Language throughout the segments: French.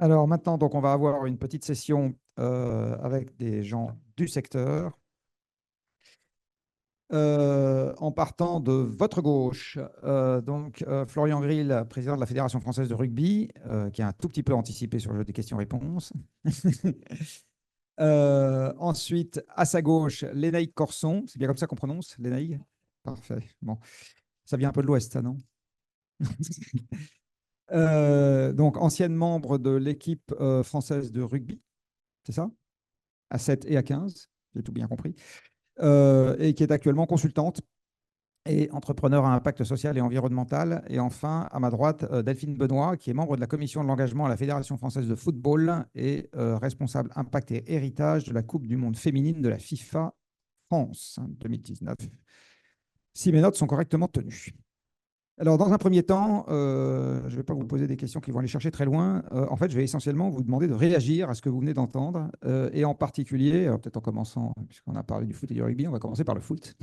Alors maintenant, donc, on va avoir une petite session avec des gens du secteur. En partant de votre gauche, Florian Grill, président de la Fédération française de rugby, qui a un tout petit peu anticipé sur le jeu des questions-réponses. Ensuite, à sa gauche, Lénaïque Corson. C'est bien comme ça qu'on prononce, Lénaïque? Parfait. Bon, ça vient un peu de l'Ouest, ça, non? Donc, ancienne membre de l'équipe française de rugby, c'est ça? À 7 et à 15, j'ai tout bien compris. Et qui est actuellement consultante et entrepreneur à impact social et environnemental. Et enfin, à ma droite, Delphine Benoît, qui est membre de la commission de l'engagement à la Fédération française de football et responsable impact et héritage de la Coupe du monde féminine de la FIFA France 2019. Si mes notes sont correctement tenues. Alors, dans un premier temps, je ne vais pas vous poser des questions qui vont aller chercher très loin. En fait, je vais essentiellement vous demander de réagir à ce que vous venez d'entendre. Et en particulier, alors peut-être en commençant, puisqu'on a parlé du foot et du rugby, on va commencer par le foot.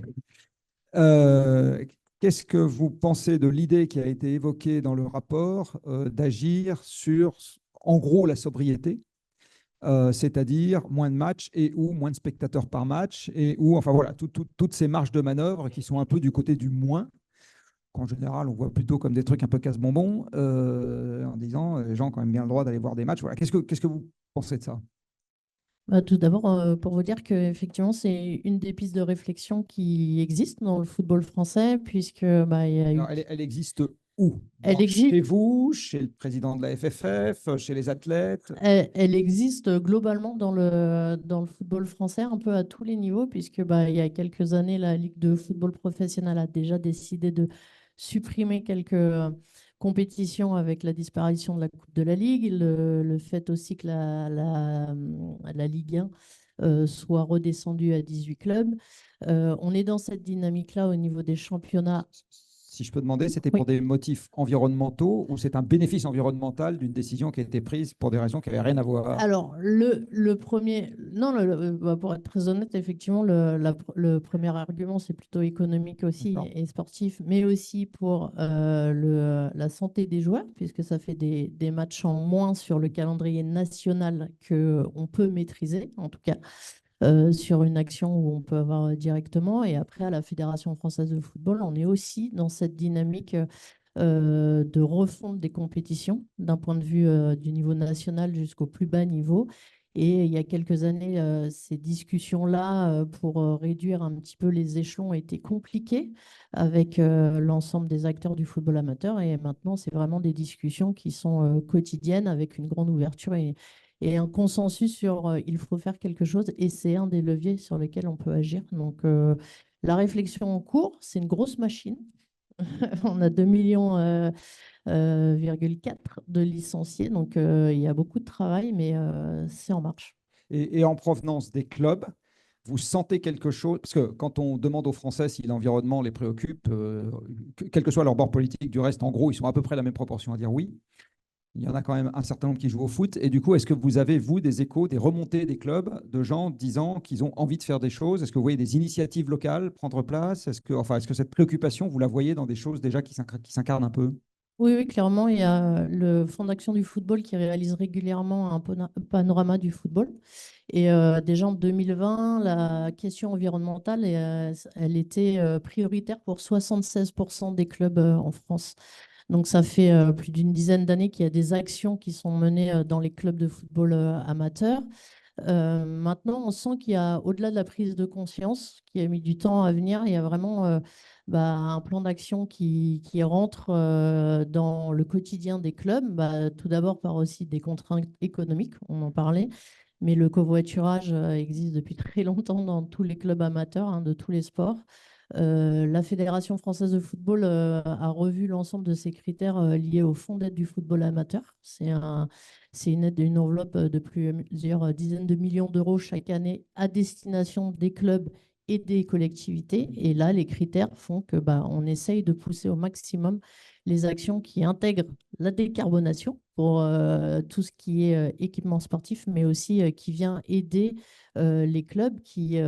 Euh, Qu'est-ce que vous pensez de l'idée qui a été évoquée dans le rapport d'agir sur, en gros, la sobriété, c'est-à-dire moins de matchs et ou moins de spectateurs par match, et ou, enfin voilà, toutes ces marges de manœuvre qui sont un peu du côté du moins, qu'en général, on voit plutôt comme des trucs un peu casse-bonbons, en disant les gens ont quand même bien le droit d'aller voir des matchs. Voilà. Qu'est-ce que vous pensez de ça? Bah, tout d'abord, pour vous dire qu'effectivement, c'est une des pistes de réflexion qui existe dans le football français, puisque bah, il y a eu... Alors, elle existe où? Elle existe, Chez vous, chez le président de la FFF, chez les athlètes? elle existe globalement dans le football français, un peu à tous les niveaux, puisque bah, il y a quelques années, la Ligue de football professionnel a déjà décidé de supprimer quelques compétitions avec la disparition de la Coupe de la Ligue, le fait aussi que la Ligue 1 soit redescendue à 18 clubs. On est dans cette dynamique-là au niveau des championnats. Si je peux demander, c'était pour Oui. des motifs environnementaux ou c'est un bénéfice environnemental d'une décision qui a été prise pour des raisons qui n'avaient rien à voir? Alors, le premier, non, bah, pour être très honnête, effectivement, le premier argument, c'est plutôt économique aussi D'accord. et sportif, mais aussi pour la santé des joueurs, puisque ça fait des matchs en moins sur le calendrier national qu'on peut maîtriser, en tout cas, sur une action où on peut avoir directement. Et après, à la Fédération française de football, on est aussi dans cette dynamique de refonte des compétitions d'un point de vue du niveau national jusqu'au plus bas niveau. Et il y a quelques années, ces discussions-là pour réduire un petit peu les échelons étaient compliquées avec l'ensemble des acteurs du football amateur. Et maintenant, c'est vraiment des discussions qui sont quotidiennes avec une grande ouverture et un consensus sur il faut faire quelque chose. Et c'est un des leviers sur lesquels on peut agir. Donc, la réflexion en cours, c'est une grosse machine. On a 2 millions, 4 de licenciés, donc il y a beaucoup de travail, mais c'est en marche. Et en provenance des clubs, vous sentez quelque chose? Parce que quand on demande aux Français si l'environnement les préoccupe, quel que soit leur bord politique, du reste, en gros, ils sont à peu près la même proportion à dire oui. Il y en a quand même un certain nombre qui jouent au foot. Et du coup, est-ce que vous avez, vous, des échos, des remontées des clubs de gens disant qu'ils ont envie de faire des choses? Est-ce que vous voyez des initiatives locales prendre place? Est-ce que cette préoccupation, vous la voyez dans des choses déjà qui s'incarnent un peu? Oui, oui, clairement, il y a le Fonds d'action du football qui réalise régulièrement un panorama du football. Et déjà en 2020, la question environnementale, elle était prioritaire pour 76% des clubs en France. Donc ça fait plus d'une dizaine d'années qu'il y a des actions qui sont menées dans les clubs de football amateurs. Maintenant, on sent qu'il y a, au-delà de la prise de conscience, qui a mis du temps à venir, il y a vraiment un plan d'action qui rentre dans le quotidien des clubs. Bah, tout d'abord par aussi des contraintes économiques, on en parlait, mais le covoiturage existe depuis très longtemps dans tous les clubs amateurs de tous les sports. La Fédération française de football a revu l'ensemble de ces critères liés au fonds d'aide du football amateur. C'est une aide d'une enveloppe de plusieurs dizaines de millions d'euros chaque année à destination des clubs et des collectivités. Et là, les critères font que on essaye de pousser au maximum les actions qui intègrent la décarbonation pour tout ce qui est équipement sportif, mais aussi qui vient aider les clubs qui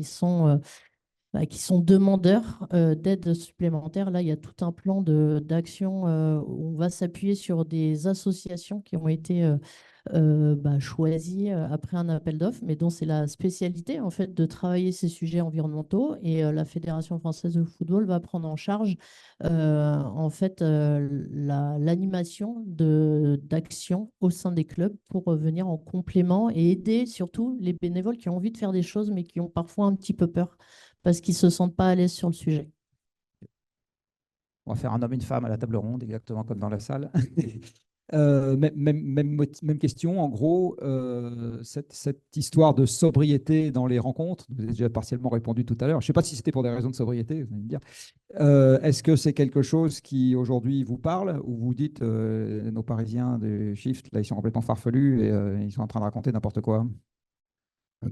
sont qui sont demandeurs d'aide supplémentaire. Là, il y a tout un plan d'action où on va s'appuyer sur des associations qui ont été choisies après un appel d'offres, mais dont c'est la spécialité en fait de travailler ces sujets environnementaux. Et la Fédération française de football va prendre en charge en fait l'animation d'actions au sein des clubs pour venir en complément et aider surtout les bénévoles qui ont envie de faire des choses mais qui ont parfois un petit peu peur parce qu'ils ne se sentent pas à l'aise sur le sujet. On va faire un homme et une femme à la table ronde, exactement comme dans la salle. Même question, en gros, cette histoire de sobriété dans les rencontres, vous avez déjà partiellement répondu tout à l'heure. Je ne sais pas si c'était pour des raisons de sobriété, vous allez me dire. Est-ce que c'est quelque chose qui aujourd'hui vous parle ou vous dites nos Parisiens des Shift, là, ils sont complètement farfelus et ils sont en train de raconter n'importe quoi?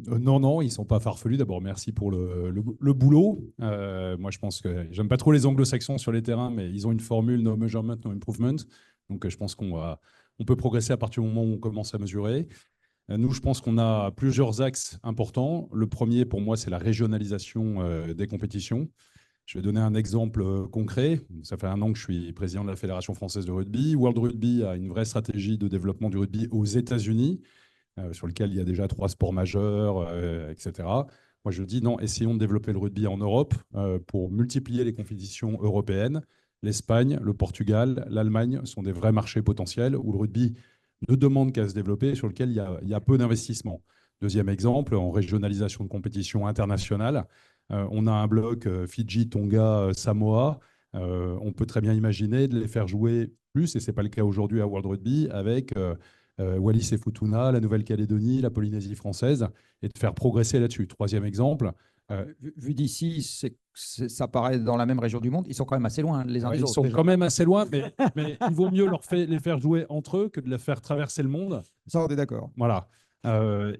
Non, non, ils ne sont pas farfelus. D'abord, merci pour le boulot. Moi, je pense que j'aime pas trop les anglo-saxons sur les terrains, mais ils ont une formule no measurement, no improvement. Donc, je pense on peut progresser à partir du moment où on commence à mesurer. Nous, je pense qu'on a plusieurs axes importants. Le premier, pour moi, c'est la régionalisation des compétitions. Je vais donner un exemple concret. Ça fait 1 an que je suis président de la Fédération française de rugby. World Rugby a une vraie stratégie de développement du rugby aux États-Unis, sur lequel il y a déjà 3 sports majeurs, etc. Moi, je dis non, essayons de développer le rugby en Europe pour multiplier les compétitions européennes. L'Espagne, le Portugal, l'Allemagne sont des vrais marchés potentiels où le rugby ne demande qu'à se développer, sur lequel il y a peu d'investissement. Deuxième exemple, en régionalisation de compétitions internationales, on a un bloc Fidji, Tonga, Samoa. On peut très bien imaginer de les faire jouer plus, et ce n'est pas le cas aujourd'hui à World Rugby, avec Wallis et Futuna, la Nouvelle-Calédonie, la Polynésie française, et de faire progresser là-dessus. Troisième exemple. Vu d'ici, ça paraît dans la même région du monde. Ils sont quand même assez loin les uns des Ils autres. sont quand même assez loin, mais il vaut mieux les faire jouer entre eux que de les faire traverser le monde. Ça, on est d'accord. Voilà.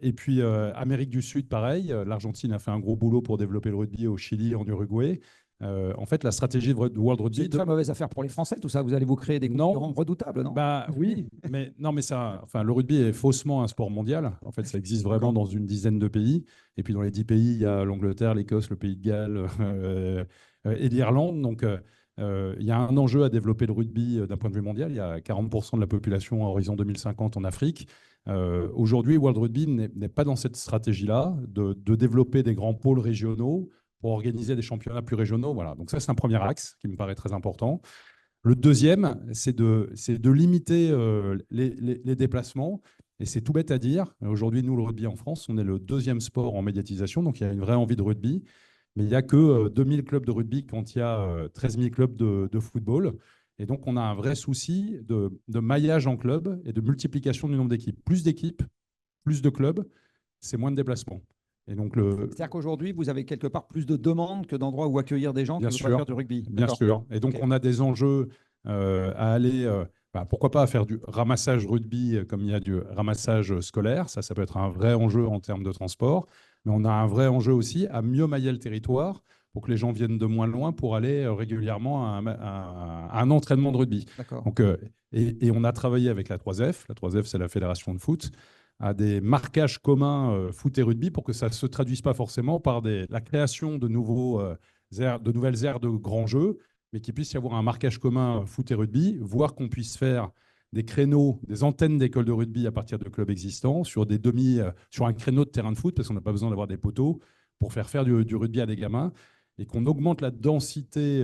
Et puis, Amérique du Sud, pareil. L'Argentine a fait un gros boulot pour développer le rugby au Chili, en Uruguay. En fait, la stratégie de World C'est Rugby. une très mauvaise affaire pour les Français, tout ça. Vous allez vous créer des concurrents redoutables, non? Bah oui, mais ça, enfin, le rugby est faussement un sport mondial. En fait, ça existe vraiment dans une dizaine de pays. Et puis dans les 10 pays, il y a l'Angleterre, l'Écosse, le Pays de Galles et l'Irlande. Donc il y a un enjeu à développer le rugby d'un point de vue mondial. Il y a 40% de la population à horizon 2050 en Afrique. Aujourd'hui, World Rugby n'est pas dans cette stratégie-là de développer des grands pôles régionaux pour organiser des championnats plus régionaux. Voilà. Donc ça, c'est un premier axe qui me paraît très important. Le deuxième, c'est de limiter les déplacements. Et c'est tout bête à dire. Aujourd'hui, nous, le rugby en France, on est le 2e sport en médiatisation. Donc, il y a une vraie envie de rugby. Mais il n'y a que 2000 clubs de rugby quand il y a 13 000 clubs de football. Et donc, on a un vrai souci de maillage en club et de multiplication du nombre d'équipes. Plus d'équipes, plus de clubs, c'est moins de déplacements. Et donc c'est-à-dire qu'aujourd'hui, vous avez quelque part plus de demandes que d'endroits où accueillir des gens qui veulent faire du rugby. Bien sûr. Et donc, on a des enjeux à aller, pourquoi pas à faire du ramassage rugby comme il y a du ramassage scolaire. Ça peut être un vrai enjeu en termes de transport. Mais on a un vrai enjeu aussi à mieux mailler le territoire pour que les gens viennent de moins loin pour aller régulièrement à un entraînement de rugby. Donc, et on a travaillé avec la 3F. La 3F, c'est la fédération de foot, à des marquages communs foot et rugby pour que ça ne se traduise pas forcément par la création de nouvelles aires de grands jeux, mais qu'il puisse y avoir un marquage commun foot et rugby, voire qu'on puisse faire des créneaux, des antennes d'écoles de rugby à partir de clubs existants sur sur un créneau de terrain de foot, parce qu'on n'a pas besoin d'avoir des poteaux pour faire du rugby à des gamins, et qu'on augmente la densité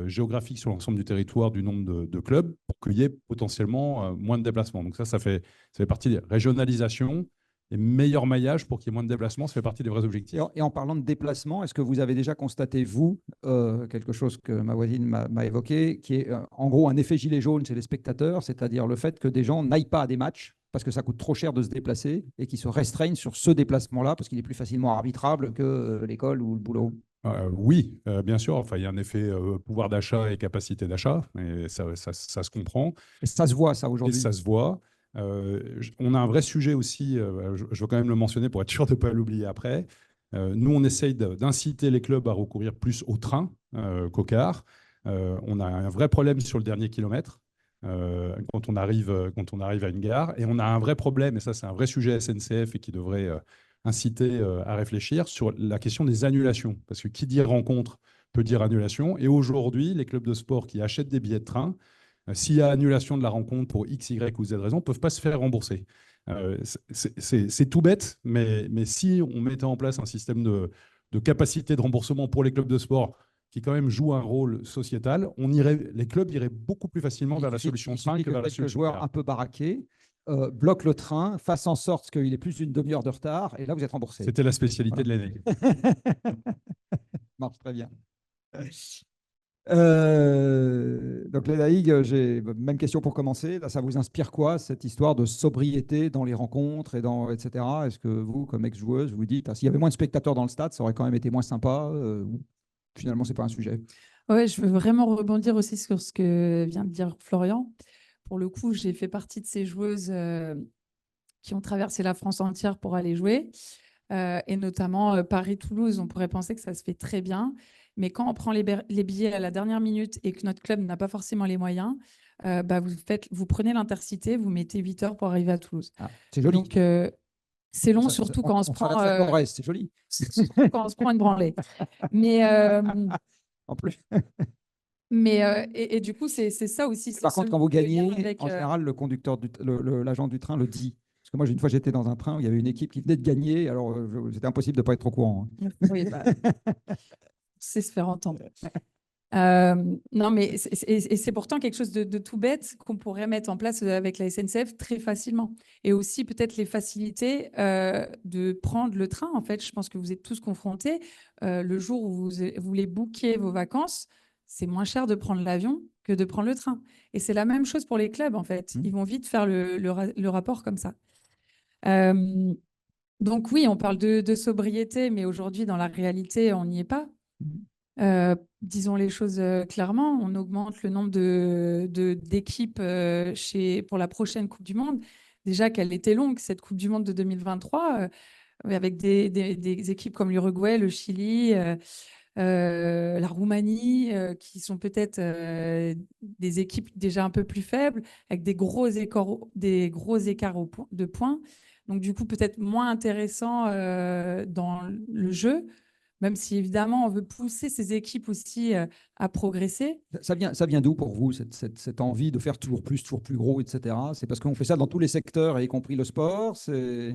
géographique sur l'ensemble du territoire du nombre de clubs pour qu'il y ait potentiellement moins de déplacements. Donc ça fait partie des régionalisations et meilleur maillage pour qu'il y ait moins de déplacements. Ça fait partie des vrais objectifs. Et en parlant de déplacement, est-ce que vous avez déjà constaté, vous, quelque chose que ma voisine m'a évoqué, qui est en gros un effet gilet jaune chez les spectateurs, c'est-à-dire le fait que des gens n'aillent pas à des matchs parce que ça coûte trop cher de se déplacer et qui se restreignent sur ce déplacement-là parce qu'il est plus facilement arbitrable que l'école ou le boulot? Oui, bien sûr. Enfin, il y a un effet pouvoir d'achat et capacité d'achat, et ça se comprend. Et ça se voit, ça, aujourd'hui. Et ça se voit. On a un vrai sujet aussi, je veux quand même le mentionner pour être sûr de ne pas l'oublier après. Nous, on essaye d'inciter les clubs à recourir plus au train qu'au car. On a un vrai problème sur le dernier kilomètre quand on arrive à une gare. Et on a un vrai problème, et ça c'est un vrai sujet SNCF et qui devrait inciter à réfléchir sur la question des annulations. Parce que qui dit rencontre peut dire annulation. Et aujourd'hui, les clubs de sport qui achètent des billets de train, s'il y a annulation de la rencontre pour X, Y ou Z raison, ne peuvent pas se faire rembourser. C'est tout bête, mais si on mettait en place un système de capacité de remboursement pour les clubs de sport qui quand même jouent un rôle sociétal, les clubs iraient beaucoup plus facilement vers la solution 5 que vers la solution joueur 4. un peu baraqué bloque le train, fasse en sorte qu'il ait plus d'une demi-heure de retard, et là, vous êtes remboursé. C'était la spécialité de l'année. Marche très bien. Donc les Daïg, j'ai même question pour commencer. Là, ça vous inspire quoi, cette histoire de sobriété dans les rencontres etc. Est-ce que vous, comme ex-joueuse, vous dites, s'il y avait moins de spectateurs dans le stade, ça aurait quand même été moins sympa ou finalement, c'est pas un sujet? Ouais, je veux vraiment rebondir aussi sur ce que vient de dire Florian. Pour le coup, j'ai fait partie de ces joueuses qui ont traversé la France entière pour aller jouer, et notamment Paris-Toulouse. On pourrait penser que ça se fait très bien, mais quand on prend les billets à la dernière minute et que notre club n'a pas forcément les moyens, vous prenez l'Intercité, vous mettez 8 heures pour arriver à Toulouse. Ah, c'est joli. Donc, c'est long, surtout quand on se prend c'est joli. quand on se prend une branlée. Mais en plus. et du coup, c'est ça aussi. Par contre, quand vous gagnez, avec, en général, le conducteur, l'agent du train le dit. Parce que moi, une fois, j'étais dans un train où il y avait une équipe qui venait de gagner. Alors, c'était impossible de ne pas être au courant. Oui, c'est se faire entendre. Non, mais c'est pourtant quelque chose de tout bête qu'on pourrait mettre en place avec la SNCF très facilement. Et aussi peut-être les facilités de prendre le train. En fait, je pense que vous êtes tous confrontés. Le jour où vous voulez booker vos vacances, c'est moins cher de prendre l'avion que de prendre le train. Et c'est la même chose pour les clubs, en fait. Ils vont vite faire le rapport comme ça. Donc oui, on parle de sobriété, mais aujourd'hui, dans la réalité, on n'y est pas. Disons les choses clairement, on augmente le nombre d'équipes pour la prochaine Coupe du Monde. Déjà qu'elle était longue, cette Coupe du Monde de 2023, avec des équipes comme l'Uruguay, le Chili, la Roumanie, qui sont peut-être des équipes déjà un peu plus faibles, avec des gros écarts de points. Donc du coup, peut-être moins intéressant dans le jeu. Même si évidemment on veut pousser ces équipes aussi à progresser. Ça vient d'où pour vous, cette envie de faire toujours plus gros, etc. C'est parce qu'on fait ça dans tous les secteurs, y compris le sport? C'est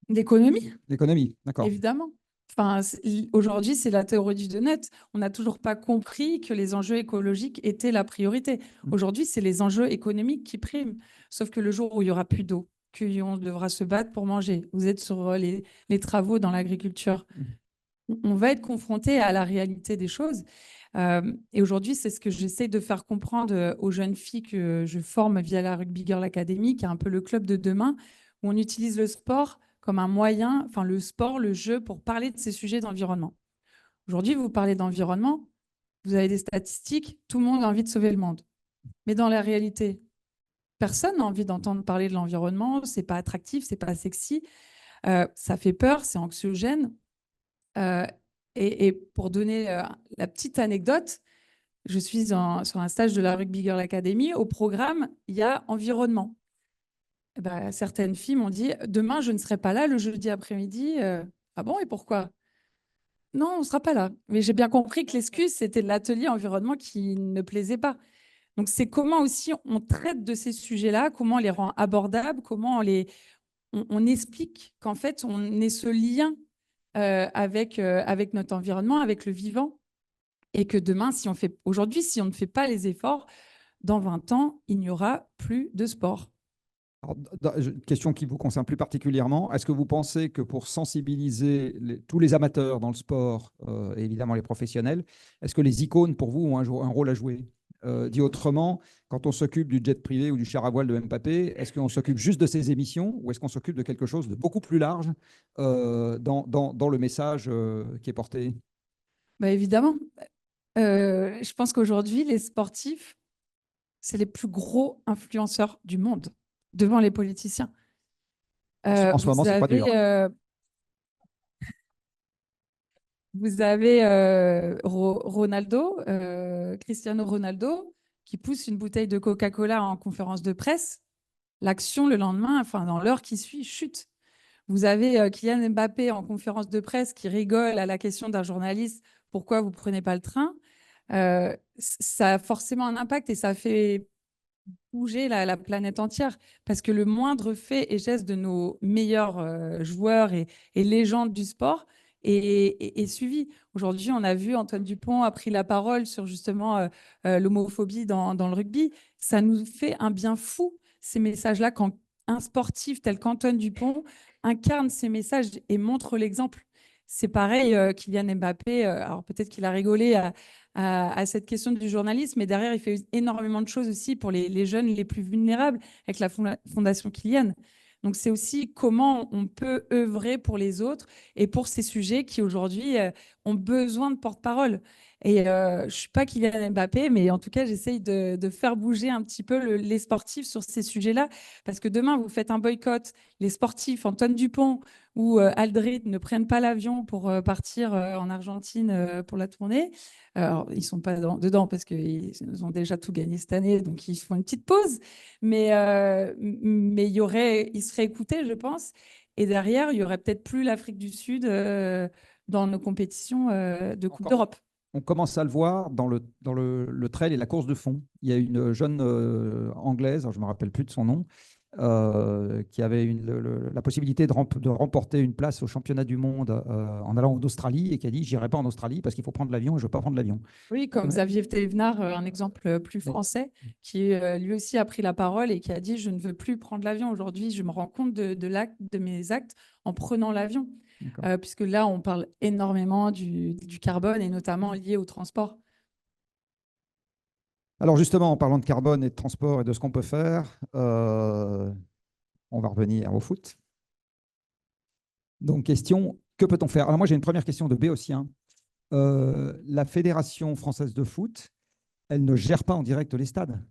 l'économie. L'économie, d'accord. Évidemment. Enfin, aujourd'hui, c'est la théorie du donut. On n'a toujours pas compris que les enjeux écologiques étaient la priorité. Aujourd'hui, c'est les enjeux économiques qui priment. Sauf que le jour où il n'y aura plus d'eau, qu'on devra se battre pour manger, vous êtes sur les travaux dans l'agriculture. On va être confronté à la réalité des choses. Et aujourd'hui, c'est ce que j'essaie de faire comprendre aux jeunes filles que je forme via la Rugby Girl Academy, qui est un peu le club de demain, où on utilise le sport comme un moyen, enfin le sport, le jeu, pour parler de ces sujets d'environnement. Aujourd'hui, vous parlez d'environnement, vous avez des statistiques, tout le monde a envie de sauver le monde. Mais dans la réalité, personne n'a envie d'entendre parler de l'environnement, c'est pas attractif, c'est pas sexy, ça fait peur, c'est anxiogène. Et pour donner la petite anecdote, je suis sur un stage de la Rugby Girl Academy. Au programme, il y a environnement. Et ben, certaines filles m'ont dit « Demain, je ne serai pas là le jeudi après-midi. Ah bon, et pourquoi ?» Non, on ne sera pas là. Mais j'ai bien compris que l'excuse, c'était l'atelier environnement qui ne plaisait pas. Donc, c'est comment aussi on traite de ces sujets-là, comment on les rend abordables, comment on explique qu'en fait, on est ce lien avec notre environnement, avec le vivant, et que demain, aujourd'hui, si on ne fait pas les efforts, dans 20 ans, il n'y aura plus de sport. Alors, question qui vous concerne plus particulièrement, est-ce que vous pensez que pour sensibiliser tous les amateurs dans le sport, et évidemment les professionnels, est-ce que les icônes pour vous ont un rôle à jouer? Dit autrement, quand on s'occupe du jet privé ou du char à voile de Mbappé, est-ce qu'on s'occupe juste de ces émissions ou est-ce qu'on s'occupe de quelque chose de beaucoup plus large dans le message qui est porté? Bah, évidemment. Je pense qu'aujourd'hui, les sportifs, c'est les plus gros influenceurs du monde, devant les politiciens. En ce moment, c'est pas dur. Vous avez Ronaldo, Cristiano Ronaldo, qui pousse une bouteille de Coca-Cola en conférence de presse. L'action, le lendemain, enfin dans l'heure qui suit, chute. Vous avez Kylian Mbappé en conférence de presse qui rigole à la question d'un journaliste, pourquoi vous ne prenez pas le train? Ça a forcément un impact et ça fait bouger la planète entière parce que le moindre fait et geste de nos meilleurs joueurs et légendes du sport est suivi. Aujourd'hui, on a vu Antoine Dupont a pris la parole sur justement l'homophobie dans le rugby. Ça nous fait un bien fou, ces messages-là, quand un sportif tel qu'Antoine Dupont incarne ces messages et montre l'exemple. C'est pareil, Kylian Mbappé, alors peut-être qu'il a rigolé à cette question du journalisme, mais derrière, il fait énormément de choses aussi pour les jeunes les plus vulnérables avec la Fondation Kylian. Donc, c'est aussi comment on peut œuvrer pour les autres et pour ces sujets qui, aujourd'hui, ont besoin de porte-parole. Et je ne suis pas Kylian Mbappé, mais en tout cas, j'essaye de faire bouger un petit peu les sportifs sur ces sujets-là. Parce que demain, vous faites un boycott, les sportifs, Antoine Dupont ou Aldrit ne prennent pas l'avion pour partir en Argentine pour la tournée. Alors, ils ne sont pas dedans parce qu'ils ont déjà tout gagné cette année, donc ils font une petite pause. Mais ils seraient écoutés, je pense. Et derrière, il n'y aurait peut-être plus l'Afrique du Sud dans nos compétitions de Coupe d'Europe. On commence à le voir dans le trail et la course de fond. Il y a une jeune Anglaise, je ne me rappelle plus de son nom, qui avait la possibilité de remporter une place au championnat du monde en allant en Australie et qui a dit « j'irai pas en Australie parce qu'il faut prendre l'avion et je ne veux pas prendre l'avion ». Oui, comme Xavier Thévenard, un exemple plus français, qui lui aussi a pris la parole et qui a dit « je ne veux plus prendre l'avion. Aujourd'hui, je me rends compte de mes actes en prenant l'avion ». Puisque là, on parle énormément du carbone et notamment lié au transport. Alors justement, en parlant de carbone et de transport et de ce qu'on peut faire, on va revenir au foot. Donc, question, que peut-on faire? Alors moi, j'ai une première question de Béotien. La Fédération française de foot, elle ne gère pas en direct les stades.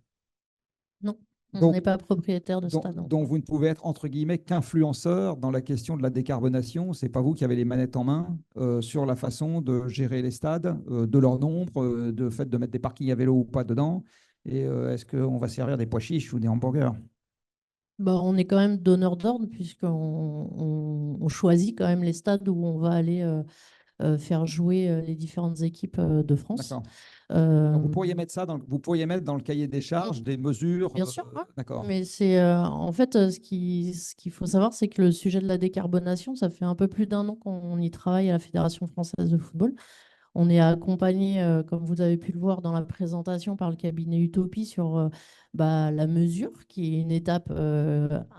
Non, on n'est pas propriétaire de stade. Donc, vous ne pouvez être, entre guillemets, qu'influenceur dans la question de la décarbonation. Ce n'est pas vous qui avez les manettes en main sur la façon de gérer les stades, de leur nombre, de fait de mettre des parkings à vélo ou pas dedans. Et est-ce qu'on va servir des pois chiches ou des hamburgers? On est quand même donneur d'ordre puisqu'on on choisit quand même les stades où on va aller faire jouer les différentes équipes de France. Donc vous pourriez mettre vous pourriez mettre dans le cahier des charges des mesures. Bien sûr, d'accord. Mais c'est en fait ce qu'il faut savoir, c'est que le sujet de la décarbonation, ça fait un peu plus d'1 an qu'on y travaille à la Fédération française de football. On est accompagné, comme vous avez pu le voir dans la présentation, par le cabinet Utopie sur la mesure, qui est une étape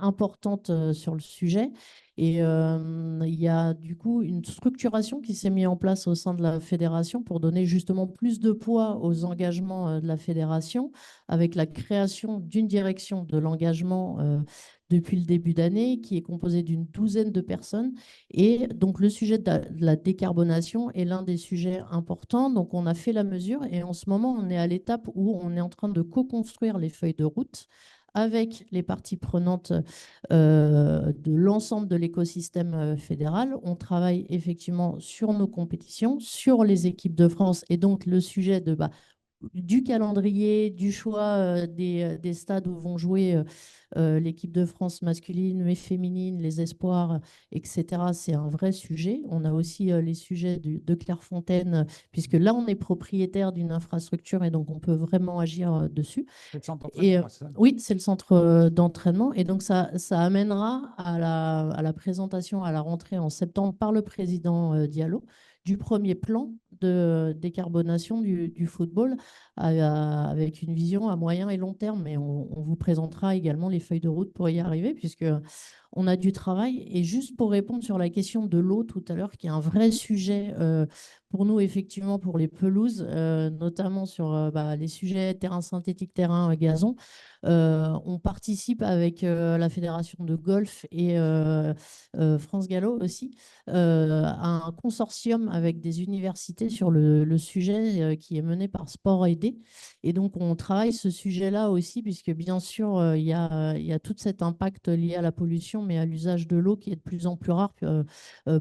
importante sur le sujet. Et il y a du coup une structuration qui s'est mise en place au sein de la fédération pour donner justement plus de poids aux engagements de la fédération, avec la création d'une direction de l'engagement depuis le début d'année, qui est composée d'une 12aine de personnes. Et donc, le sujet de la décarbonation est l'un des sujets importants. Donc, on a fait la mesure et en ce moment, on est à l'étape où on est en train de co-construire les feuilles de route avec les parties prenantes de l'ensemble de l'écosystème fédéral. On travaille effectivement sur nos compétitions, sur les équipes de France et donc le sujet du calendrier, du choix des stades où vont jouer l'équipe de France masculine, mais féminine, les espoirs, etc. C'est un vrai sujet. On a aussi les sujets de Clairefontaine, puisque là, on est propriétaire d'une infrastructure et donc on peut vraiment agir dessus. C'est le centre d'entraînement, c'est ça ? Oui, c'est le centre d'entraînement. Et donc, ça amènera à la présentation à la rentrée en septembre par le président Diallo du premier plan de décarbonation du football avec une vision à moyen et long terme. Mais on vous présentera également les feuilles de route pour y arriver, puisqu'on a du travail. Et juste pour répondre sur la question de l'eau tout à l'heure, qui est un vrai sujet pour nous, effectivement, pour les pelouses, notamment sur les sujets terrain synthétique, terrain gazon. On participe avec la Fédération de golf et France Gallo aussi à un consortium avec des universités sur le sujet qui est mené par Sport Aidé. Et donc, on travaille ce sujet-là aussi, puisque bien sûr, il y a tout cet impact lié à la pollution, mais à l'usage de l'eau qui est de plus en plus rare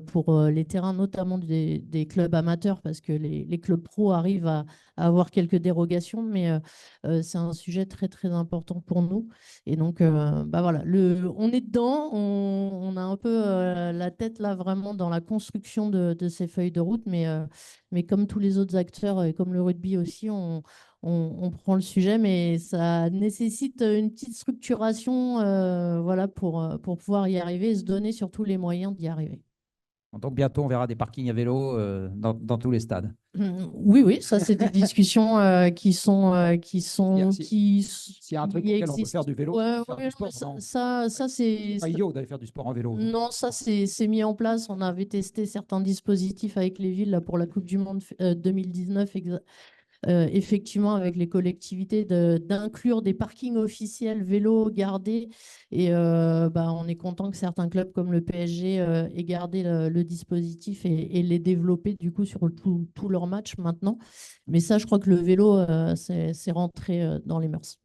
pour les terrains, notamment des clubs amateurs, parce que les clubs pros arrivent à avoir quelques dérogations, mais c'est un sujet très, très important pour nous. Et donc, bah voilà, on est dedans, on a un peu la tête là vraiment dans la construction de ces feuilles de route, mais comme tous les autres acteurs et comme le rugby aussi, on prend le sujet, mais ça nécessite une petite structuration voilà, pour pouvoir y arriver et se donner surtout les moyens d'y arriver. Donc bientôt, on verra des parkings à vélo dans tous les stades. Oui, oui, ça, c'est des discussions qui S'il y a un truc qui auquel on peut existent. faire du vélo, Ouais, faire ouais, du sport, mais non. ça, c'est C'est pas idiot d'aller faire du sport en vélo. non, ça, c'est mis en place. On avait testé certains dispositifs avec les villes là, pour la Coupe du Monde 2019, effectivement, avec les collectivités, d'inclure des parkings officiels vélos gardés. Et bah, on est content que certains clubs comme le PSG aient gardé le dispositif et les développer du coup sur tous leurs matchs maintenant. Mais ça, je crois que le vélo, c'est rentré dans les mœurs.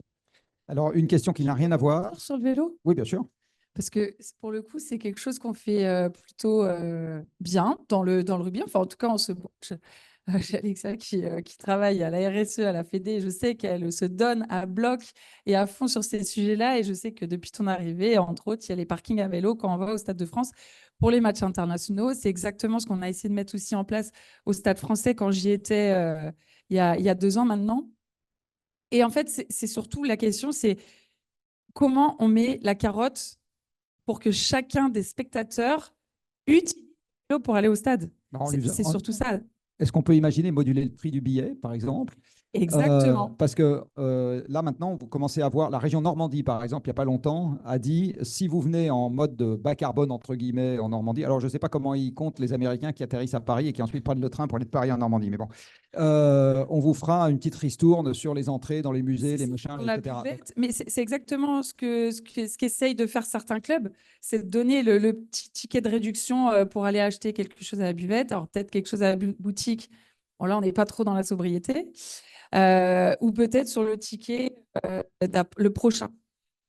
Alors, une question qui n'a rien à voir. Sur le vélo? Oui, bien sûr. Parce que pour le coup, c'est quelque chose qu'on fait plutôt bien dans le rugby. Enfin, en tout cas, on se bouge. J'ai Alexa qui travaille à la RSE, à la Fédé. Je sais qu'elle se donne à bloc et à fond sur ces sujets-là. Et je sais que depuis ton arrivée, entre autres, il y a les parkings à vélo quand on va au Stade de France pour les matchs internationaux. C'est exactement ce qu'on a essayé de mettre aussi en place au Stade français quand j'y étais il y a 2 ans maintenant. Et en fait, c'est surtout la question, c'est comment on met la carotte pour que chacun des spectateurs utilise le vélo pour aller au stade. Non, C'est surtout ça. Est-ce qu'on peut imaginer moduler le prix du billet, par exemple? Exactement. Parce que là, maintenant, vous commencez à voir, la région Normandie, par exemple, il n'y a pas longtemps, a dit, si vous venez en mode de bas carbone, entre guillemets, en Normandie, alors je ne sais pas comment ils comptent les Américains qui atterrissent à Paris et qui ensuite prennent le train pour aller de Paris en Normandie, mais bon, on vous fera une petite ristourne sur les entrées dans les musées, les machins, La etc. buvette, mais c'est exactement ce qu'essayent de faire certains clubs, c'est de donner le petit ticket de réduction pour aller acheter quelque chose à la buvette, alors peut-être quelque chose à la boutique. Bon, là, on n'est pas trop dans la sobriété. Ou peut-être sur le ticket, le prochain.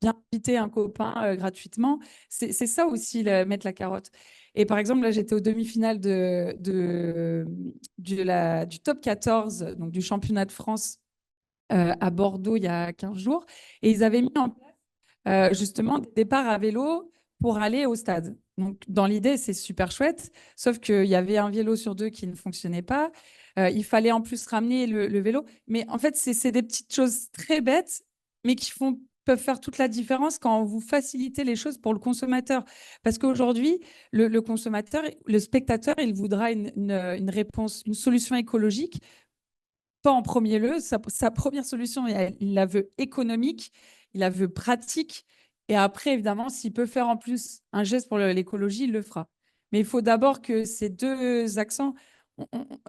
Bien inviter un copain gratuitement. C'est ça aussi, mettre la carotte. Et par exemple, là, j'étais aux demi-finales du top 14, donc du championnat de France à Bordeaux il y a 15 jours. Et ils avaient mis en place justement des départs à vélo pour aller au stade. Donc, dans l'idée, c'est super chouette, sauf qu'il y avait un vélo sur 2 qui ne fonctionnait pas. Il fallait en plus ramener le vélo. Mais en fait, c'est des petites choses très bêtes, mais qui peuvent faire toute la différence quand vous facilitez les choses pour le consommateur. Parce qu'aujourd'hui, le consommateur, le spectateur, il voudra une réponse, une solution écologique. Pas en premier lieu, sa première solution, il la veut économique, il la veut pratique. Et après, évidemment, s'il peut faire en plus un geste pour l'écologie, il le fera. Mais il faut d'abord que ces deux accents,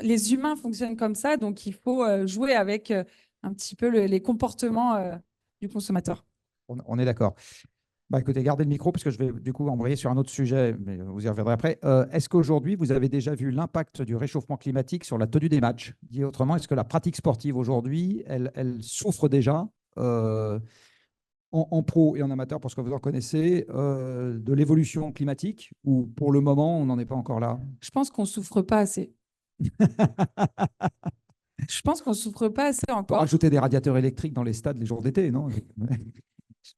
les humains fonctionnent comme ça, donc il faut jouer avec un petit peu les comportements du consommateur. On est d'accord. Bah, écoutez, gardez le micro parce que je vais du coup embrayer sur un autre sujet, mais vous y reviendrez après. Est-ce qu'aujourd'hui, vous avez déjà vu l'impact du réchauffement climatique sur la tenue des matchs? Dit autrement, est-ce que la pratique sportive aujourd'hui, elle souffre déjà en pro et en amateur, pour ce que vous en connaissez, de l'évolution climatique ou pour le moment, on n'en est pas encore là? Je pense qu'on ne souffre pas assez. Je pense qu'on ne souffre pas assez Pour encore. rajouter des radiateurs électriques dans les stades les jours d'été, non?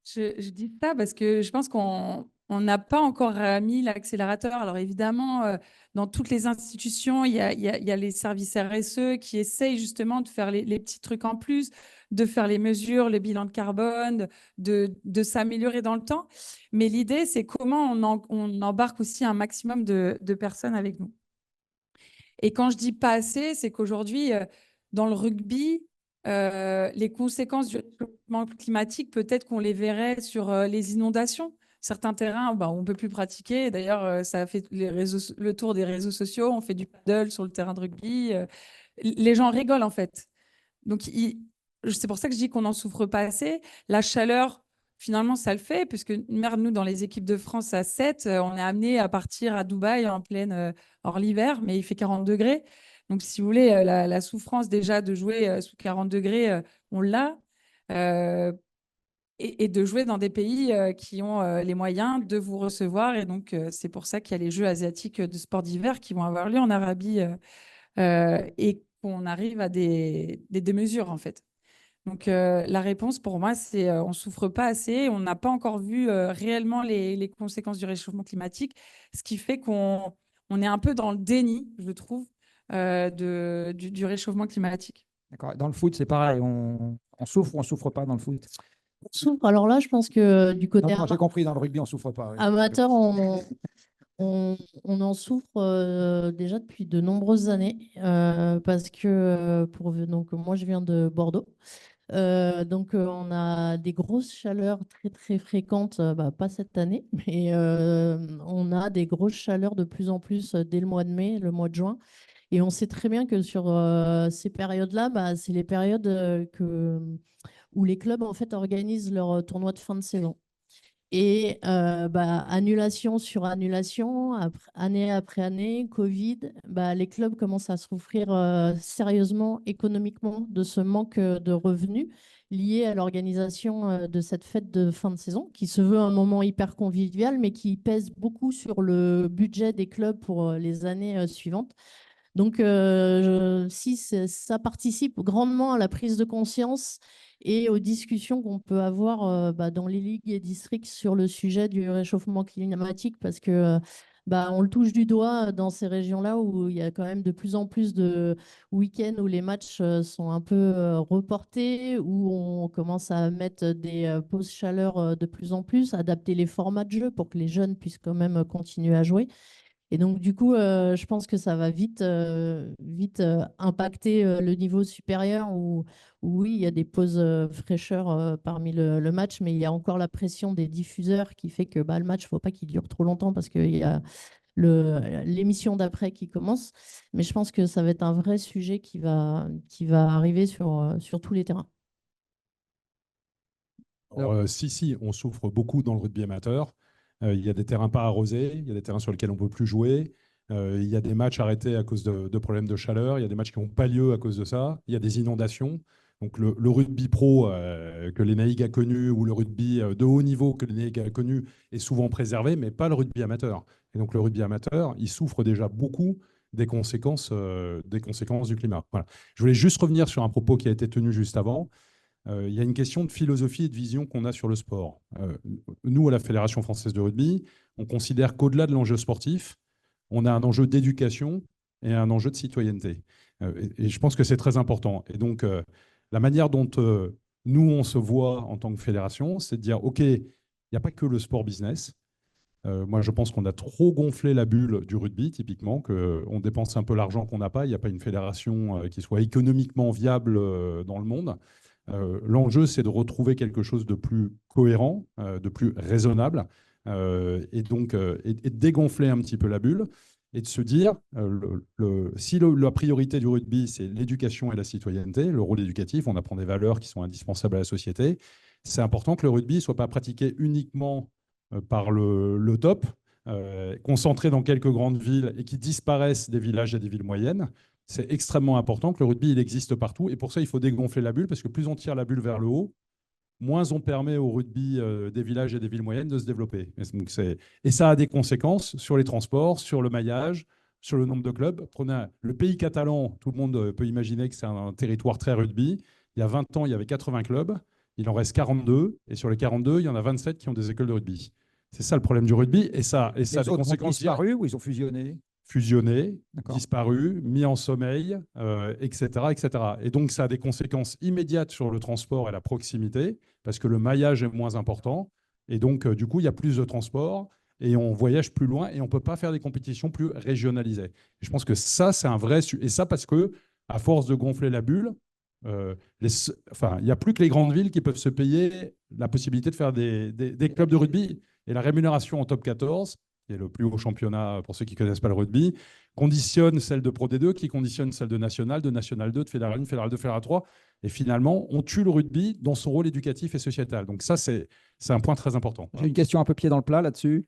Je dis ça parce que je pense qu'on n'a pas encore mis l'accélérateur. Alors évidemment, dans toutes les institutions, il y a les services RSE qui essayent justement de faire les petits trucs en plus, de faire les mesures, le bilan de carbone, de s'améliorer dans le temps. Mais l'idée, c'est comment on embarque aussi un maximum de personnes avec nous. Et quand je dis pas assez, c'est qu'aujourd'hui, dans le rugby, les conséquences du réchauffement climatique, peut-être qu'on les verrait sur les inondations. Certains terrains, bah, on ne peut plus pratiquer. D'ailleurs, ça a fait le tour des réseaux sociaux. On fait du paddle sur le terrain de rugby. Les gens rigolent, en fait. Donc, c'est pour ça que je dis qu'on n'en souffre pas assez. La chaleur, finalement, ça le fait, puisque merde, nous, dans les équipes de France à 7, on est amené à partir à Dubaï en pleine hors l'hiver, mais il fait 40 degrés. Donc, si vous voulez, la souffrance déjà de jouer sous 40 degrés, on l'a. Et de jouer dans des pays qui ont les moyens de vous recevoir. Et donc, c'est pour ça qu'il y a les Jeux asiatiques de sport d'hiver qui vont avoir lieu en Arabie et qu'on arrive à des mesures, en fait. Donc, la réponse pour moi, c'est on ne souffre pas assez. On n'a pas encore vu réellement les conséquences du réchauffement climatique, ce qui fait qu'on est un peu dans le déni, je trouve, du réchauffement climatique. D'accord. Dans le foot, c'est pareil. On souffre ou on ne souffre pas dans le foot? On souffre. Alors là, je pense que du côté Non, j'ai compris, dans le rugby, on ne souffre pas. Oui. amateur, on en souffre déjà depuis de nombreuses années parce que donc, moi, je viens de Bordeaux. Donc, on a des grosses chaleurs très, très fréquentes, pas cette année, mais on a des grosses chaleurs de plus en plus dès le mois de mai, le mois de juin. Et on sait très bien que sur ces périodes-là, c'est les périodes où les clubs en fait, organisent leur tournoi de fin de saison. Et annulation sur annulation, année après année, Covid, les clubs commencent à souffrir sérieusement économiquement de ce manque de revenus lié à l'organisation de cette fête de fin de saison, qui se veut un moment hyper convivial, mais qui pèse beaucoup sur le budget des clubs pour les années suivantes. Donc, si ça participe grandement à la prise de conscience et aux discussions qu'on peut avoir dans les ligues et districts sur le sujet du réchauffement climatique, parce que on le touche du doigt dans ces régions-là où il y a quand même de plus en plus de week-ends où les matchs sont un peu reportés, où on commence à mettre des pauses chaleur de plus en plus, adapter les formats de jeu pour que les jeunes puissent quand même continuer à jouer. Et donc, du coup, je pense que ça va vite impacter le niveau supérieur où oui, il y a des pauses fraîcheur parmi le match, mais il y a encore la pression des diffuseurs qui fait que le match, il ne faut pas qu'il dure trop longtemps parce qu'il y a l'émission d'après qui commence. Mais je pense que ça va être un vrai sujet qui va arriver sur tous les terrains. Si, on souffre beaucoup dans le rugby amateur. Il y a des terrains pas arrosés, il y a des terrains sur lesquels on ne peut plus jouer. Il y a des matchs arrêtés à cause de problèmes de chaleur. Il y a des matchs qui n'ont pas lieu à cause de ça. Il y a des inondations. Donc le rugby pro que l'ENAIG a connu ou le rugby de haut niveau que l'ENAIG a connu est souvent préservé, mais pas le rugby amateur. Et donc le rugby amateur, il souffre déjà beaucoup des conséquences du climat. Voilà. Je voulais juste revenir sur un propos qui a été tenu juste avant. Il y a une question de philosophie et de vision qu'on a sur le sport. Nous, à la Fédération française de rugby, on considère qu'au-delà de l'enjeu sportif, on a un enjeu d'éducation et un enjeu de citoyenneté. Et je pense que c'est très important. Et donc, la manière dont nous, on se voit en tant que fédération, c'est de dire, OK, il n'y a pas que le sport business. Moi, je pense qu'on a trop gonflé la bulle du rugby, typiquement, qu'on dépense un peu l'argent qu'on n'a pas. Il n'y a pas une fédération qui soit économiquement viable dans le monde. L'enjeu, c'est de retrouver quelque chose de plus cohérent, de plus raisonnable, et donc et de dégonfler un petit peu la bulle et de se dire, si la priorité du rugby, c'est l'éducation et la citoyenneté, le rôle éducatif, on apprend des valeurs qui sont indispensables à la société, c'est important que le rugby ne soit pas pratiqué uniquement par le top, concentré dans quelques grandes villes et qui disparaissent des villages et des villes moyennes. C'est extrêmement important que le rugby, il existe partout. Et pour ça, il faut dégonfler la bulle, parce que plus on tire la bulle vers le haut, moins on permet au rugby des villages et des villes moyennes de se développer. Et ça a des conséquences sur les transports, sur le maillage, sur le nombre de clubs. Prenez le pays catalan, tout le monde peut imaginer que c'est un territoire très rugby. Il y a 20 ans, il y avait 80 clubs. Il en reste 42. Et sur les 42, il y en a 27 qui ont des écoles de rugby. C'est ça le problème du rugby. Et ça a des conséquences. Ils ont disparu ou ils ont fusionné? Fusionné, disparu, mis en sommeil, etc., etc. Et donc, ça a des conséquences immédiates sur le transport et la proximité, parce que le maillage est moins important. Et donc, du coup, il y a plus de transport et on voyage plus loin et on ne peut pas faire des compétitions plus régionalisées. Et je pense que ça, c'est un vrai... Et ça parce que, à force de gonfler la bulle, il n'y a plus que les grandes villes qui peuvent se payer la possibilité de faire des clubs de rugby. Et la rémunération en top 14, qui est le plus haut championnat pour ceux qui ne connaissent pas le rugby, conditionne celle de Pro D2, qui conditionne celle de National 2, de Fédéral 1, Fédéral 2, Fédéral 3. Et finalement, on tue le rugby dans son rôle éducatif et sociétal. Donc ça, c'est un point très important. J'ai une question un peu pied dans le plat là-dessus.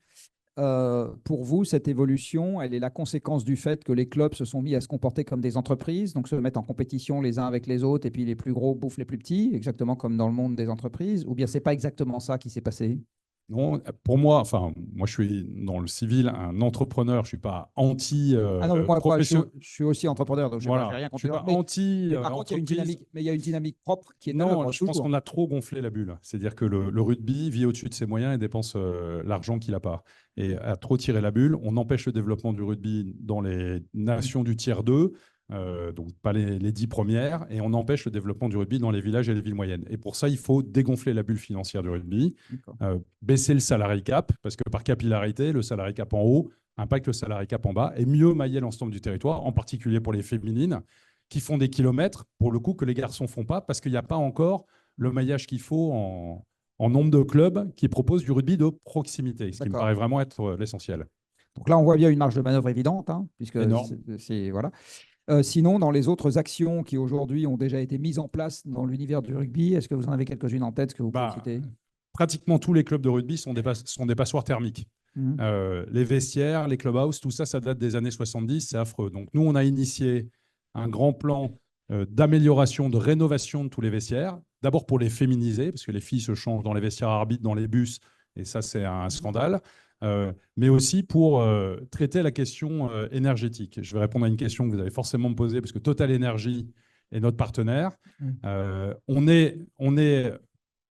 pour vous, cette évolution, elle est la conséquence du fait que les clubs se sont mis à se comporter comme des entreprises, donc se mettre en compétition les uns avec les autres, et puis les plus gros bouffent les plus petits, exactement comme dans le monde des entreprises, ou bien c'est pas exactement ça qui s'est passé? Non, pour moi, enfin, moi, je suis dans le civil un entrepreneur. Je ne suis pas Ah non, mais moi, anti-profession. je suis aussi entrepreneur, donc je n'ai Voilà, rien je contre suis les pas autres. Mais par contre, il y a une anti-entreprise. dynamique, mais il y a une dynamique propre qui est à Non, l'œuvre je pense toujours. qu'on a trop gonflé la bulle. C'est-à-dire que le rugby vit au-dessus de ses moyens et dépense l'argent qu'il n'a pas. Et à trop tirer la bulle, on empêche le développement du rugby dans les nations du tiers 2, donc pas les 10 premières, et on empêche le développement du rugby dans les villages et les villes moyennes. Et pour ça, il faut dégonfler la bulle financière du rugby, baisser le salary cap, parce que par capillarité, le salary cap en haut impacte le salary cap en bas, et mieux mailler l'ensemble du territoire, en particulier pour les féminines qui font des kilomètres, pour le coup, que les garçons ne font pas, parce qu'il n'y a pas encore le maillage qu'il faut en nombre de clubs qui proposent du rugby de proximité, ce qui me paraît vraiment être l'essentiel. Donc là, on voit bien une marge de manœuvre évidente, hein, puisque Énorme. voilà. Sinon, dans les autres actions qui aujourd'hui ont déjà été mises en place dans l'univers du rugby, est-ce que vous en avez quelques-unes en tête que vous pouvez citer? Pratiquement tous les clubs de rugby sont des passoires thermiques. Les vestiaires, les clubhouses, tout ça, ça date des années 70, c'est affreux. Donc nous, on a initié un grand plan d'amélioration, de rénovation de tous les vestiaires. D'abord pour les féminiser, parce que les filles se changent dans les vestiaires arbitres, dans les bus, et ça, c'est un scandale. Mais aussi pour traiter la question énergétique. Je vais répondre à une question que vous avez forcément me posée, parce que Total Energy est notre partenaire. On est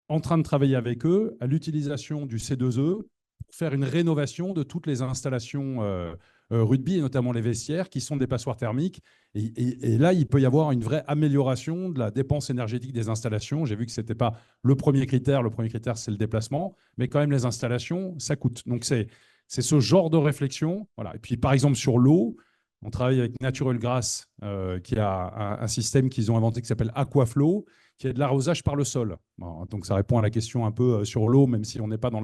en train de travailler avec eux à l'utilisation du C2E pour faire une rénovation de toutes les installations rugby, et notamment les vestiaires, qui sont des passoires thermiques. Et là, il peut y avoir une vraie amélioration de la dépense énergétique des installations. J'ai vu que ce n'était pas le premier critère. Le premier critère, c'est le déplacement. Mais quand même, les installations, ça coûte. Donc, c'est ce genre de réflexion. Voilà. Et puis, par exemple, sur l'eau, on travaille avec Natural Grass, qui a un système qu'ils ont inventé qui s'appelle Aquaflow, qui est de l'arrosage par le sol. Bon, donc ça répond à la question un peu sur l'eau, même si on n'est pas dans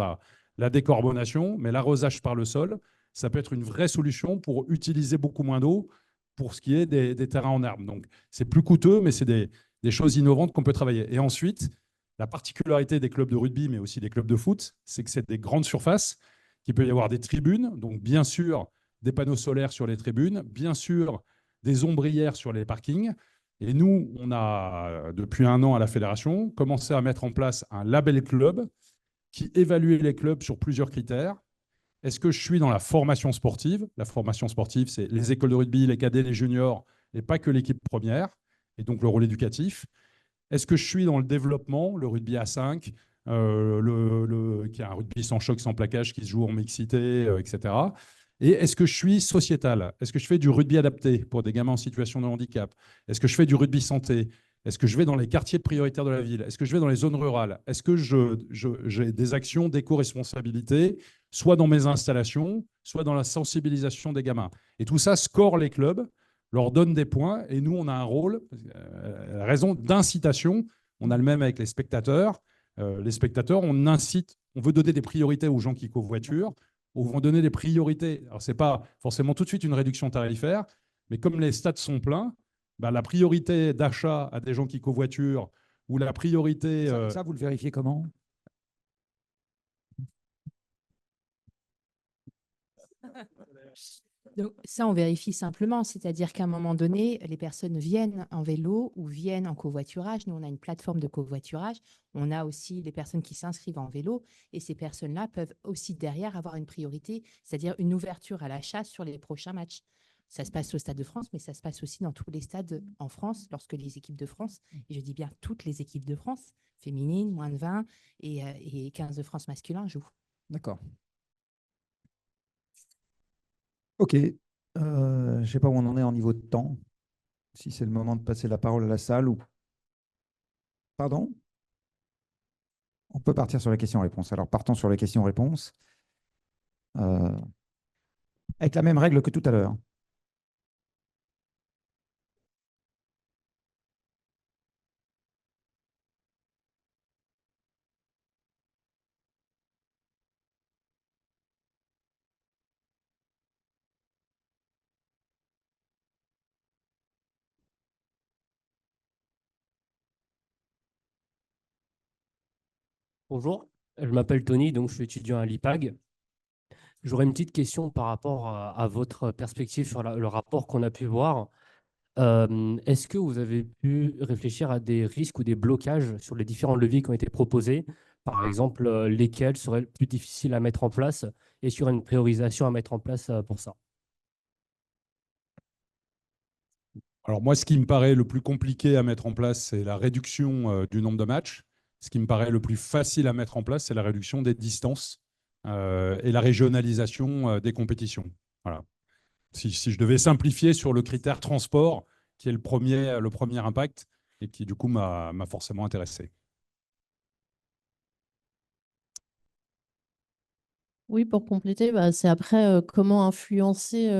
la décarbonation. Mais l'arrosage par le sol, ça peut être une vraie solution pour utiliser beaucoup moins d'eau pour ce qui est des terrains en herbe. Donc c'est plus coûteux, mais c'est des choses innovantes qu'on peut travailler. Et ensuite, la particularité des clubs de rugby, mais aussi des clubs de foot, c'est que c'est des grandes surfaces, qu'il peut y avoir des tribunes, donc bien sûr des panneaux solaires sur les tribunes, bien sûr des ombrières sur les parkings. Et nous, on a, depuis un an à la fédération, commencé à mettre en place un label club qui évalue les clubs sur plusieurs critères. Est-ce que je suis dans la formation sportive? La formation sportive, c'est les écoles de rugby, les cadets, les juniors, et pas que l'équipe première, et donc le rôle éducatif. Est-ce que je suis dans le développement, le rugby à 5, qui est un rugby sans choc, sans plaquage, qui se joue en mixité, etc. Et est-ce que je suis sociétal? Est-ce que je fais du rugby adapté pour des gamins en situation de handicap? Est-ce que je fais du rugby santé? Est-ce que je vais dans les quartiers prioritaires de la ville? Est-ce que je vais dans les zones rurales? Est-ce que j'ai des actions d'éco-responsabilité, soit dans mes installations, soit dans la sensibilisation des gamins? Et tout ça score les clubs, leur donne des points, et nous, on a un rôle, raison d'incitation. On a le même avec les spectateurs. Les spectateurs, on incite, on veut donner des priorités aux gens qui covoiturent, on veut donner des priorités. Alors, ce n'est pas forcément tout de suite une réduction tarifaire, mais comme les stades sont pleins, bah, la priorité d'achat à des gens qui covoiturent ou la priorité... Ça, vous le vérifiez comment? Donc, ça, on vérifie simplement, c'est-à-dire qu'à un moment donné, les personnes viennent en vélo ou viennent en covoiturage. Nous, on a une plateforme de covoiturage. On a aussi les personnes qui s'inscrivent en vélo et ces personnes-là peuvent aussi derrière avoir une priorité, c'est-à-dire une ouverture à l'achat sur les prochains matchs. Ça se passe au Stade de France, mais ça se passe aussi dans tous les stades en France, lorsque les équipes de France, et je dis bien toutes les équipes de France, féminines, moins de 20 et 15 de France masculin jouent. D'accord. Ok. Je ne sais pas où on en est en niveau de temps. Si c'est le moment de passer la parole à la salle ou... Pardon? On peut partir sur les questions-réponses. Alors, partons sur les questions-réponses. Avec la même règle que tout à l'heure. Bonjour, je m'appelle Tony, donc je suis étudiant à l'IPAG. J'aurais une petite question par rapport à votre perspective sur le rapport qu'on a pu voir. Est-ce que vous avez pu réfléchir à des risques ou des blocages sur les différents leviers qui ont été proposés? Par exemple, lesquels seraient le plus difficiles à mettre en place et sur une priorisation à mettre en place pour ça? Alors moi, ce qui me paraît le plus compliqué à mettre en place, c'est la réduction du nombre de matchs. Ce qui me paraît le plus facile à mettre en place, c'est la réduction des distances et la régionalisation des compétitions. Voilà. Si je devais simplifier sur le critère transport, qui est le premier impact et qui du coup m'a forcément intéressé. Oui, pour compléter, c'est après comment influencer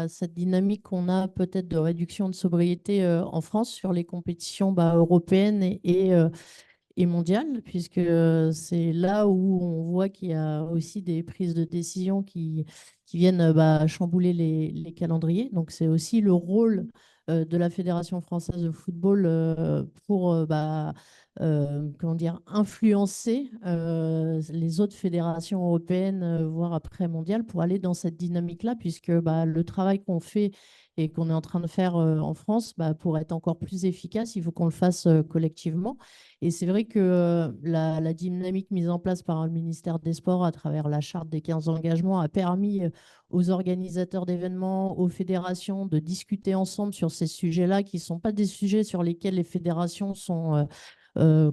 cette dynamique qu'on a peut-être de réduction de sobriété en France sur les compétitions européennes et mondiales, puisque c'est là où on voit qu'il y a aussi des prises de décision qui viennent chambouler les calendriers. Donc c'est aussi le rôle de la Fédération française de football pour comment dire, influencer les autres fédérations européennes, voire après mondiales, pour aller dans cette dynamique-là, puisque le travail qu'on fait et qu'on est en train de faire en France, pour être encore plus efficace, il faut qu'on le fasse collectivement. Et c'est vrai que la dynamique mise en place par le ministère des Sports à travers la charte des 15 engagements a permis aux organisateurs d'événements, aux fédérations de discuter ensemble sur ces sujets-là, qui ne sont pas des sujets sur lesquels les fédérations sont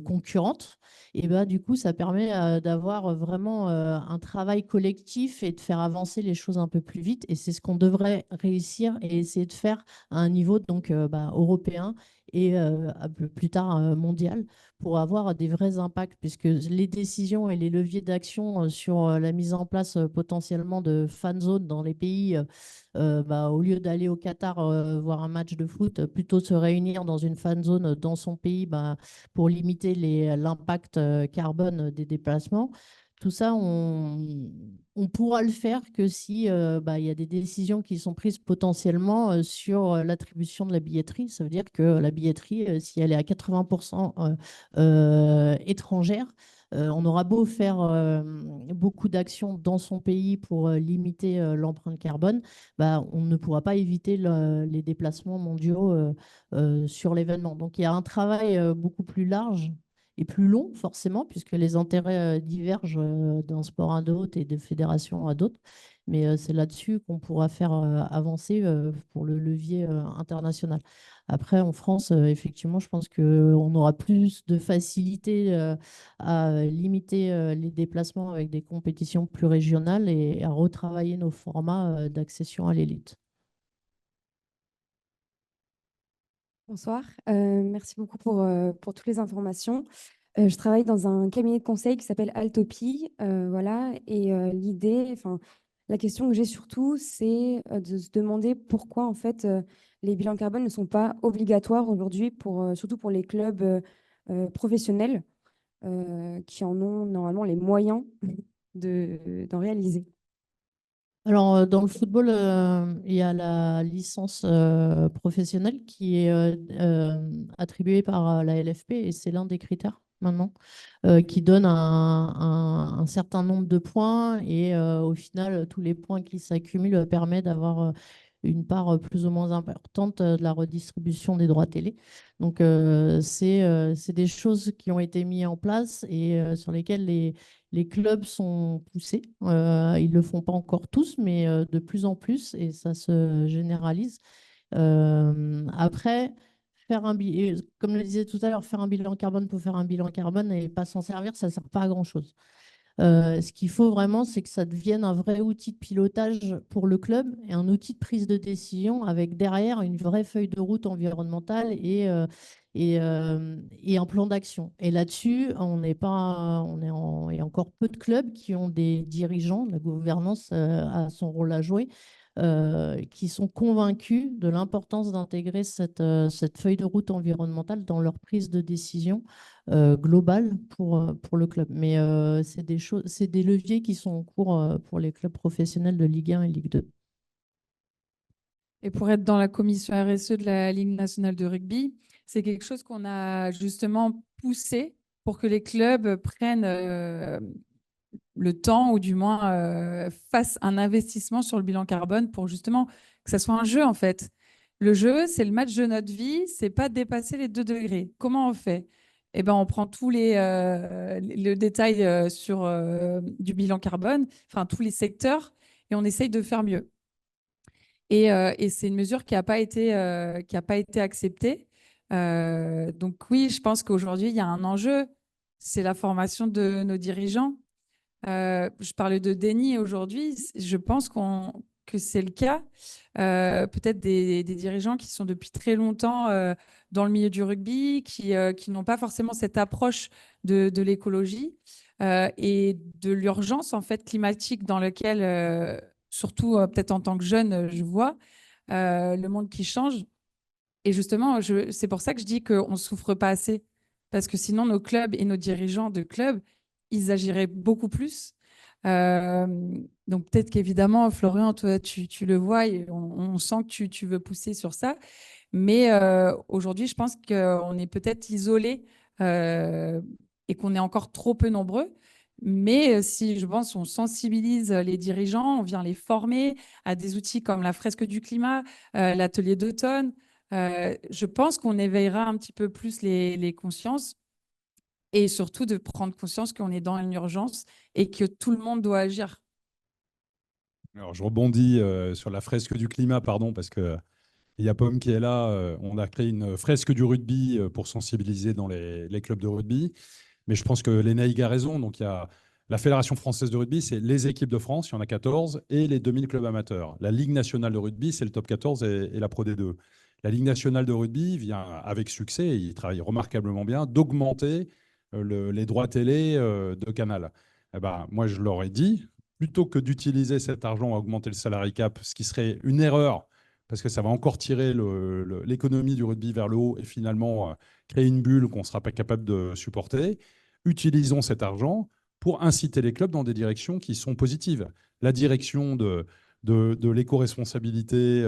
concurrentes. Et du coup, ça permet d'avoir vraiment un travail collectif et de faire avancer les choses un peu plus vite. Et c'est ce qu'on devrait réussir et essayer de faire à un niveau donc, européen et un peu plus tard mondial, pour avoir des vrais impacts, puisque les décisions et les leviers d'action sur la mise en place potentiellement de fan zones dans les pays, au lieu d'aller au Qatar voir un match de foot, plutôt se réunir dans une fan zone dans son pays pour limiter l'impact carbone des déplacements. Tout ça, on pourra le faire que si il y a des décisions qui sont prises potentiellement sur l'attribution de la billetterie. Ça veut dire que la billetterie, si elle est à 80% étrangère, on aura beau faire beaucoup d'actions dans son pays pour limiter l'empreinte carbone, on ne pourra pas éviter les déplacements mondiaux sur l'événement. Donc il y a un travail beaucoup plus large et plus long, forcément, puisque les intérêts divergent d'un sport à d'autres et de fédérations à d'autres. Mais c'est là-dessus qu'on pourra faire avancer pour le levier international. Après, en France, effectivement, je pense qu'on aura plus de facilité à limiter les déplacements avec des compétitions plus régionales et à retravailler nos formats d'accession à l'élite. Bonsoir, merci beaucoup pour toutes les informations. Je travaille dans un cabinet de conseil qui s'appelle Altopie, voilà, et l'idée, enfin, la question que j'ai surtout, c'est de se demander pourquoi en fait les bilans carbone ne sont pas obligatoires aujourd'hui, surtout pour les clubs professionnels qui en ont normalement les moyens d'en réaliser. Alors, dans le football, il y a la licence professionnelle qui est attribuée par la LFP et c'est l'un des critères maintenant qui donne un certain nombre de points et au final, tous les points qui s'accumulent permettent d'avoir une part plus ou moins importante de la redistribution des droits télé. Donc, c'est des choses qui ont été mises en place et sur lesquelles les clubs sont poussés. Ils ne le font pas encore tous, mais de plus en plus, et ça se généralise. Après, comme je le disais tout à l'heure, faire un bilan carbone pour faire un bilan carbone et pas s'en servir, ça ne sert pas à grand-chose. Ce qu'il faut vraiment, c'est que ça devienne un vrai outil de pilotage pour le club et un outil de prise de décision avec derrière une vraie feuille de route environnementale et un plan d'action. Et là-dessus, il y a encore peu de clubs qui ont des dirigeants, la gouvernance a son rôle à jouer, qui sont convaincus de l'importance d'intégrer cette feuille de route environnementale dans leur prise de décision globale pour le club. Mais c'est des leviers qui sont en cours pour les clubs professionnels de Ligue 1 et Ligue 2. Et pour être dans la commission RSE de la Ligue nationale de rugby, c'est quelque chose qu'on a justement poussé pour que les clubs prennent le temps ou du moins fasse un investissement sur le bilan carbone pour justement que ça soit un jeu en fait. Le jeu, c'est le match de notre vie, c'est pas dépasser les 2 degrés. Comment on fait? Eh ben, on prend tous le détail du bilan carbone, enfin tous les secteurs, et on essaye de faire mieux. Et c'est une mesure qui n'a pas été acceptée. Donc oui, je pense qu'aujourd'hui, il y a un enjeu, c'est la formation de nos dirigeants. Je parlais de déni aujourd'hui, je pense que c'est le cas. Peut-être des dirigeants qui sont depuis très longtemps dans le milieu du rugby, qui n'ont pas forcément cette approche de l'écologie et de l'urgence en fait climatique dans laquelle, surtout peut-être en tant que jeune, je vois le monde qui change. Et justement, c'est pour ça que je dis qu'on ne souffre pas assez. Parce que sinon, nos clubs et nos dirigeants de clubs, ils agiraient beaucoup plus. Euh, donc peut-être qu'évidemment, Florian, toi, tu le vois et on sent que tu veux pousser sur ça. Mais aujourd'hui, je pense qu'on est peut-être isolé et qu'on est encore trop peu nombreux. Mais si, je pense, on sensibilise les dirigeants, on vient les former à des outils comme la fresque du climat, l'atelier d'automne, je pense qu'on éveillera un petit peu plus les consciences et surtout de prendre conscience qu'on est dans une urgence et que tout le monde doit agir. Alors, je rebondis sur la fresque du climat, pardon, parce que il y a Pomme qui est là. On a créé une fresque du rugby pour sensibiliser dans les clubs de rugby. Mais je pense que Lénaïg a raison. Donc, il y a la Fédération française de rugby, c'est les équipes de France, il y en a 14, et les 2000 clubs amateurs. La Ligue nationale de rugby, c'est le top 14 et la Pro D2. La Ligue nationale de rugby vient avec succès, et il travaille remarquablement bien, d'augmenter les droits télé de Canal. Eh ben, moi, je leur ai dit, plutôt que d'utiliser cet argent à augmenter le salary cap, ce qui serait une erreur, parce que ça va encore tirer l'économie du rugby vers le haut et finalement créer une bulle qu'on ne sera pas capable de supporter, utilisons cet argent pour inciter les clubs dans des directions qui sont positives. La direction de l'éco-responsabilité,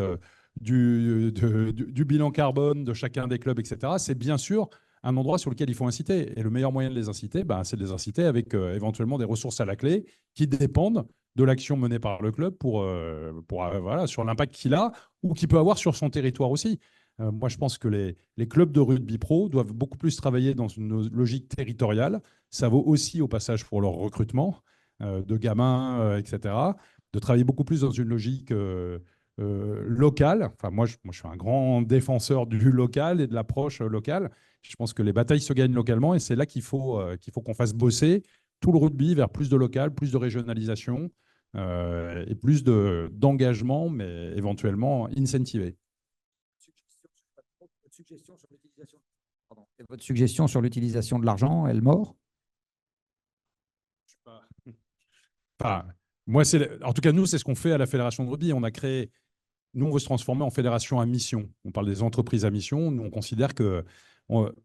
du bilan carbone de chacun des clubs, etc., c'est bien sûr un endroit sur lequel il faut inciter. Et le meilleur moyen de les inciter, c'est de les inciter avec éventuellement des ressources à la clé qui dépendent de l'action menée par le club voilà, sur l'impact qu'il a ou qu'il peut avoir sur son territoire aussi. Moi, je pense que les clubs de rugby pro doivent beaucoup plus travailler dans une logique territoriale. Ça vaut aussi au passage pour leur recrutement de gamins, etc. De travailler beaucoup plus dans une logique locale. Enfin, moi, je suis un grand défenseur du local et de l'approche locale. Je pense que les batailles se gagnent localement et c'est là qu'il faut qu'on fasse bosser tout le rugby vers plus de local, plus de régionalisation et plus d'engagement, mais éventuellement incentivé. Votre suggestion sur l'utilisation de l'argent, elle mord? Enfin, en tout cas, nous, c'est ce qu'on fait à la Fédération de rugby. Nous, on veut se transformer en fédération à mission. On parle des entreprises à mission. Nous, on considère que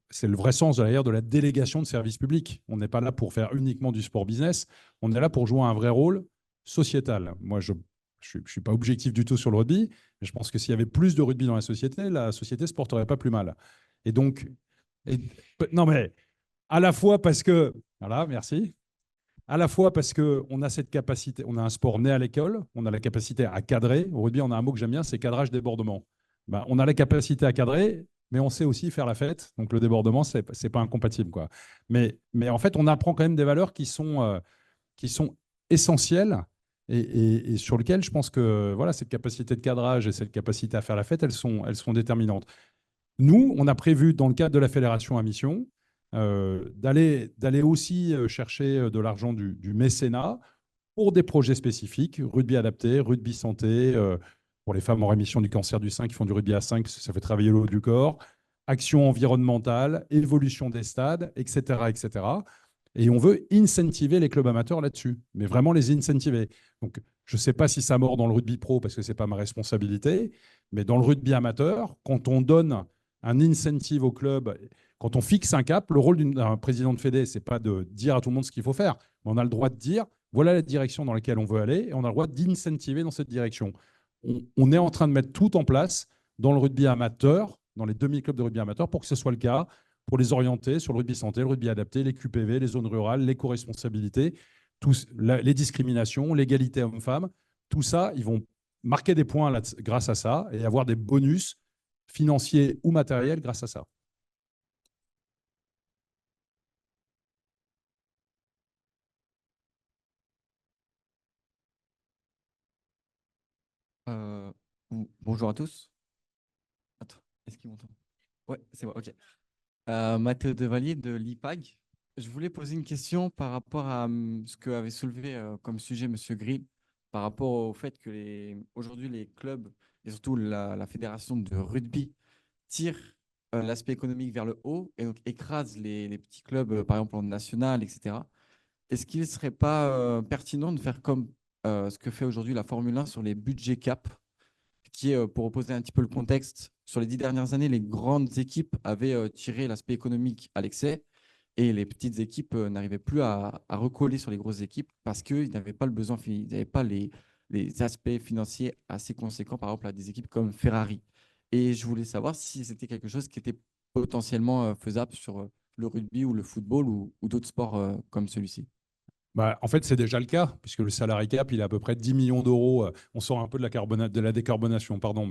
c'est le vrai sens d'ailleurs de la délégation de services publics. On n'est pas là pour faire uniquement du sport business. On est là pour jouer un vrai rôle sociétal. Moi, je ne suis pas objectif du tout sur le rugby, mais je pense que s'il y avait plus de rugby dans la société ne se porterait pas plus mal. Et donc, non mais, à la fois parce que, voilà, merci, à la fois parce qu'on a cette capacité, on a un sport né à l'école, on a la capacité à cadrer. Au rugby, on a un mot que j'aime bien, c'est cadrage débordement. On a la capacité à cadrer, mais on sait aussi faire la fête. Donc le débordement, ce n'est pas incompatible, quoi. Mais en fait, on apprend quand même des valeurs qui sont essentielles et sur lesquelles je pense que voilà, cette capacité de cadrage et cette capacité à faire la fête, elles sont déterminantes. Nous, on a prévu, dans le cadre de la fédération à mission, d'aller aussi chercher de l'argent du mécénat pour des projets spécifiques, rugby adapté, rugby santé, pour les femmes en rémission du cancer du sein qui font du rugby à 5, ça fait travailler le haut du corps, action environnementale, évolution des stades, etc., etc. Et on veut incentiver les clubs amateurs là-dessus, mais vraiment les incentiver. Donc, je ne sais pas si ça mord dans le rugby pro parce que ce n'est pas ma responsabilité, mais dans le rugby amateur, quand on donne un incentive au club, quand on fixe un cap, le rôle d'un président de fédé, ce n'est pas de dire à tout le monde ce qu'il faut faire, mais on a le droit de dire voilà la direction dans laquelle on veut aller et on a le droit d'incentiver dans cette direction. On est en train de mettre tout en place dans le rugby amateur, dans les 2000 clubs de rugby amateur, pour que ce soit le cas, pour les orienter sur le rugby santé, le rugby adapté, les QPV, les zones rurales, l'éco-responsabilité, les discriminations, l'égalité homme-femme, tout ça, ils vont marquer des points grâce à ça et avoir des bonus financiers ou matériels grâce à ça. Euh, Bonjour à tous. Attends, est-ce qu'ils m'entendent? Ouais, c'est bon, ok. Mathéo Devalier de l'IPAG. Je voulais poser une question par rapport à ce que avait soulevé comme sujet Monsieur Grill, par rapport au fait que aujourd'hui les clubs et surtout la fédération de rugby tirent l'aspect économique vers le haut et donc écrasent les petits clubs, par exemple en national, etc. Est-ce qu'il ne serait pas pertinent de faire comme ce que fait aujourd'hui la Formule 1 sur les budgets cap, qui est, pour reposer un petit peu le contexte, sur les 10 dernières années, les grandes équipes avaient tiré l'aspect économique à l'excès et les petites équipes n'arrivaient plus à recoller sur les grosses équipes parce qu'ils n'avaient pas le besoin, ils n'avaient pas les aspects financiers assez conséquents, par exemple, à des équipes comme Ferrari. Et je voulais savoir si c'était quelque chose qui était potentiellement faisable sur le rugby ou le football ou d'autres sports comme celui-ci. Bah, en fait, c'est déjà le cas, puisque le salary cap, il est à peu près 10 millions d'euros. On sort un peu de la décarbonation, pardon,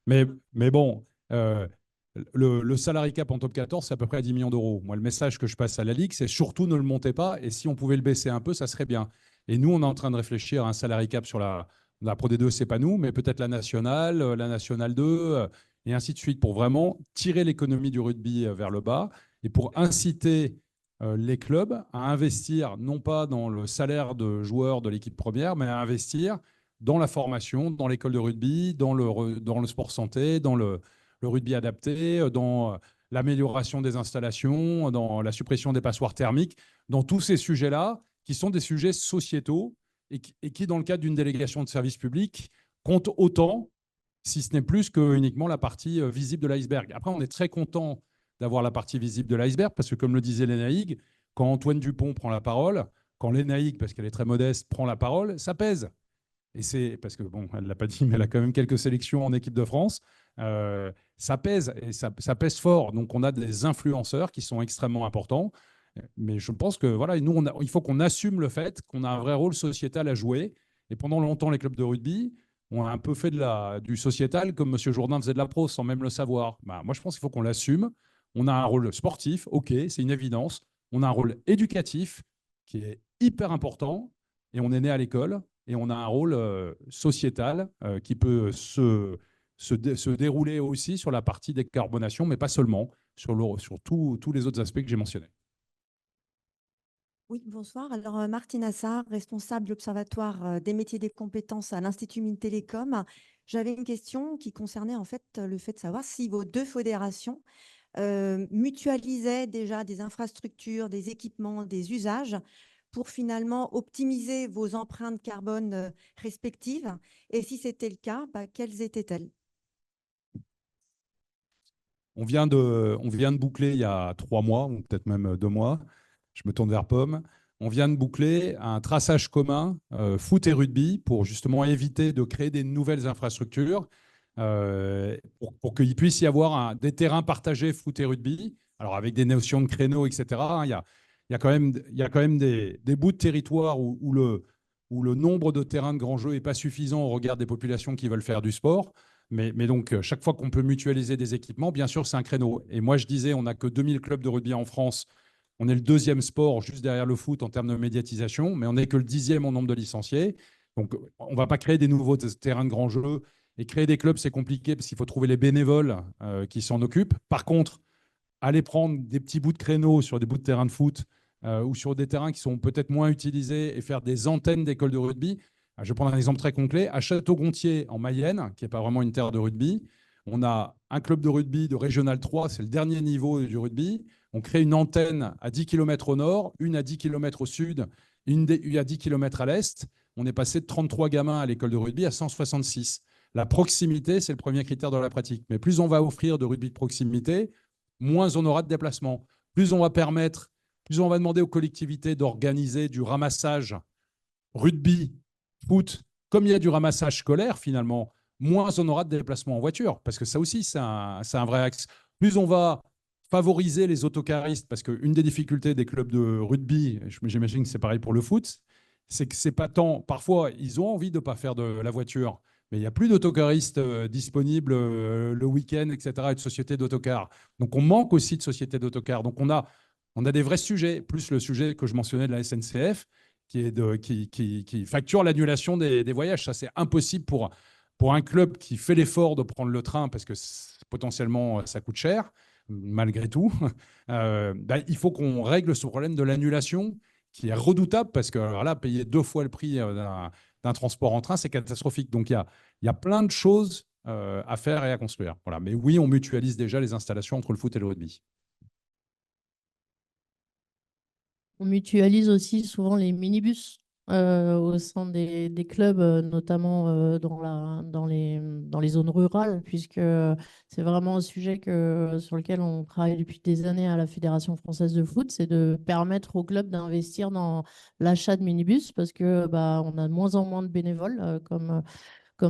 mais bon, le salary cap en top 14, c'est à peu près à 10 millions d'euros. Moi, le message que je passe à la Ligue, c'est surtout ne le montez pas, et si on pouvait le baisser un peu, ça serait bien. Et nous, on est en train de réfléchir à un salary cap sur la Pro D2, c'est pas nous, mais peut-être la Nationale 2, et ainsi de suite, pour vraiment tirer l'économie du rugby vers le bas, et pour inciter les clubs à investir non pas dans le salaire de joueurs de l'équipe première, mais à investir dans la formation, dans l'école de rugby, dans le sport santé, dans le rugby adapté, dans l'amélioration des installations, dans la suppression des passoires thermiques, dans tous ces sujets-là, qui sont des sujets sociétaux et qui, dans le cadre d'une délégation de service public, comptent autant, si ce n'est plus que uniquement la partie visible de l'iceberg. Après, on est très content d'avoir la partie visible de l'iceberg, parce que comme le disait Lénaïg, quand Antoine Dupont prend la parole, quand Lénaïg, parce qu'elle est très modeste, prend la parole, ça pèse. Et c'est parce que, bon, elle ne l'a pas dit, mais elle a quand même quelques sélections en équipe de France. Ça pèse, et ça pèse fort. Donc, on a des influenceurs qui sont extrêmement importants. Mais je pense que, voilà, nous, il faut qu'on assume le fait qu'on a un vrai rôle sociétal à jouer. Et pendant longtemps, les clubs de rugby ont un peu fait du sociétal, comme M. Jourdain faisait de la pro, sans même le savoir. Bah, moi, je pense qu'il faut qu'on l'assume. On a un rôle sportif, ok, c'est une évidence. On a un rôle éducatif qui est hyper important, et on est né à l'école, et on a un rôle sociétal qui peut se dérouler aussi sur la partie décarbonation, mais pas seulement, sur tous les autres aspects que j'ai mentionnés. Oui, bonsoir. Alors, Martine Assar, responsable de l'Observatoire des métiers et des compétences à l'Institut Mines Télécom. J'avais une question qui concernait en fait le fait de savoir si vos deux fédérations mutualisaient déjà des infrastructures, des équipements, des usages pour finalement optimiser vos empreintes carbone respectives. Et si c'était le cas, quelles étaient-elles? On vient de boucler il y a 3 mois, ou peut-être même 2 mois. Je me tourne vers Pomme. On vient de boucler un traçage commun foot et rugby pour justement éviter de créer des nouvelles infrastructures pour qu'il puisse y avoir des terrains partagés foot et rugby. Alors avec des notions de créneaux, etc. Il y a quand même des bouts de territoire où le nombre de terrains de grands jeux n'est pas suffisant au regard des populations qui veulent faire du sport. Mais donc, chaque fois qu'on peut mutualiser des équipements, bien sûr, c'est un créneau. Et moi, je disais, on n'a que 2000 clubs de rugby en France. On est le 2e sport, juste derrière le foot, en termes de médiatisation, mais on n'est que le 10e en nombre de licenciés. Donc, on ne va pas créer des nouveaux terrains de grands jeux. Et créer des clubs, c'est compliqué parce qu'il faut trouver les bénévoles qui s'en occupent. Par contre, aller prendre des petits bouts de créneaux sur des bouts de terrain de foot ou sur des terrains qui sont peut-être moins utilisés et faire des antennes d'écoles de rugby. Je vais prendre un exemple très concret. À Château-Gontier, en Mayenne, qui n'est pas vraiment une terre de rugby, on a un club de rugby de Régional 3, c'est le dernier niveau du rugby. On crée une antenne à 10 km au nord, une à 10 km au sud, une à 10 km à l'est. On est passé de 33 gamins à l'école de rugby à 166. La proximité, c'est le premier critère de la pratique. Mais plus on va offrir de rugby de proximité, moins on aura de déplacements. Plus on va demander aux collectivités d'organiser du ramassage rugby, foot, comme il y a du ramassage scolaire finalement, moins on aura de déplacements en voiture. Parce que ça aussi, c'est un vrai axe. Plus on va favoriser les autocaristes, parce qu'une des difficultés des clubs de rugby, j'imagine que c'est pareil pour le foot, c'est que c'est pas tant. Parfois, ils ont envie de ne pas faire de la voiture, mais il n'y a plus d'autocaristes disponibles le week-end, etc., et de sociétés d'autocars. Donc, on manque aussi de sociétés d'autocars. Donc, on a des vrais sujets, plus le sujet que je mentionnais de la SNCF, qui facture l'annulation des voyages. Ça, c'est impossible pour un club qui fait l'effort de prendre le train parce que potentiellement, ça coûte cher, malgré tout. Il faut qu'on règle ce problème de l'annulation qui est redoutable parce que alors là, payer 2 fois le prix d'un transport en train, c'est catastrophique. Donc, il y a plein de choses à faire et à construire. Voilà. Mais oui, on mutualise déjà les installations entre le foot et le rugby. On mutualise aussi souvent les minibus au sein des clubs, notamment dans les zones rurales, puisque c'est vraiment un sujet sur lequel on travaille depuis des années à la Fédération française de foot, c'est de permettre aux clubs d'investir dans l'achat de minibus, parce que on a de moins en moins de bénévoles, comme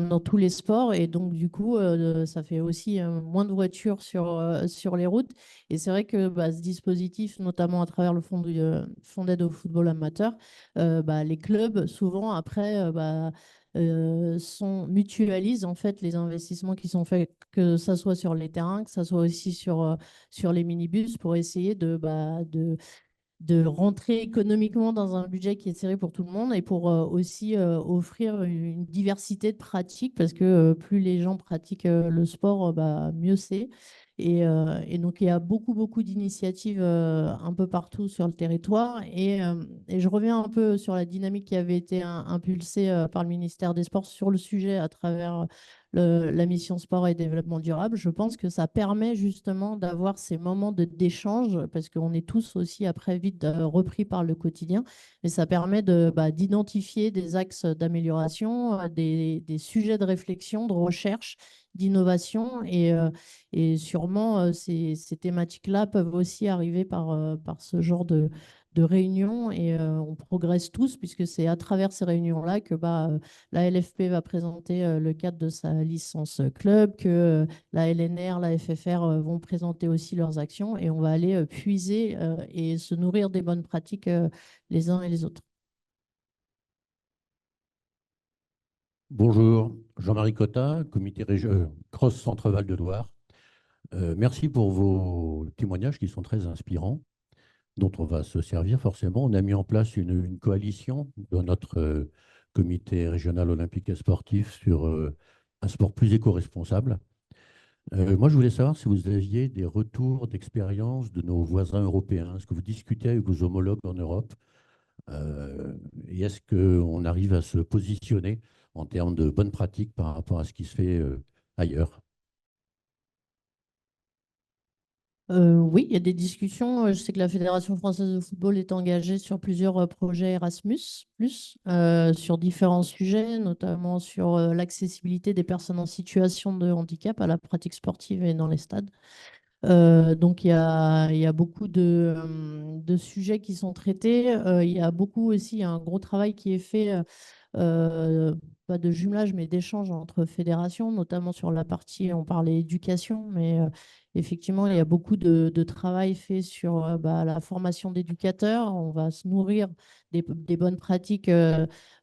dans tous les sports. Et donc, du coup, ça fait aussi moins de voitures sur les routes. Et c'est vrai que ce dispositif, notamment à travers le fonds d'aide au football amateur, les clubs, souvent, après, mutualisent en fait les investissements qui sont faits, que ça soit sur les terrains, que ça soit aussi sur les minibus, pour essayer de rentrer économiquement dans un budget qui est serré pour tout le monde, et pour aussi offrir une diversité de pratiques, parce que plus les gens pratiquent le sport, mieux c'est. Et donc, il y a beaucoup, beaucoup d'initiatives un peu partout sur le territoire. Et je reviens un peu sur la dynamique qui avait été impulsée par le ministère des Sports sur le sujet à travers la mission sport et développement durable. Je pense que ça permet justement d'avoir ces moments d'échange, parce qu'on est tous aussi après vite repris par le quotidien, mais ça permet d'identifier des axes d'amélioration, des sujets de réflexion, de recherche, d'innovation. Et sûrement, ces thématiques-là peuvent aussi arriver par ce genre de réunions, et on progresse tous, puisque c'est à travers ces réunions-là que la LFP va présenter le cadre de sa licence club, que la LNR, la FFR vont présenter aussi leurs actions, et on va aller puiser et se nourrir des bonnes pratiques les uns et les autres. Bonjour, Jean-Marie Cotta, comité Cross Centre-Val de Loire. Merci pour vos témoignages qui sont très inspirants, dont on va se servir forcément. On a mis en place une coalition dans notre comité régional olympique et sportif sur un sport plus éco-responsable. Moi, je voulais savoir si vous aviez des retours d'expérience de nos voisins européens. Est-ce que vous discutez avec vos homologues en Europe? Et est-ce qu'on arrive à se positionner en termes de bonnes pratiques par rapport à ce qui se fait ailleurs? Oui, il y a des discussions. Je sais que la Fédération française de football est engagée sur plusieurs projets Erasmus+, sur différents sujets, notamment sur l'accessibilité des personnes en situation de handicap à la pratique sportive et dans les stades. Donc, il y a beaucoup de sujets qui sont traités. Il y a beaucoup aussi un gros travail qui est fait, pas de jumelage, mais d'échange entre fédérations, notamment sur la partie, on parlait éducation, mais effectivement, il y a beaucoup de travail fait sur la formation d'éducateurs. On va se nourrir des bonnes pratiques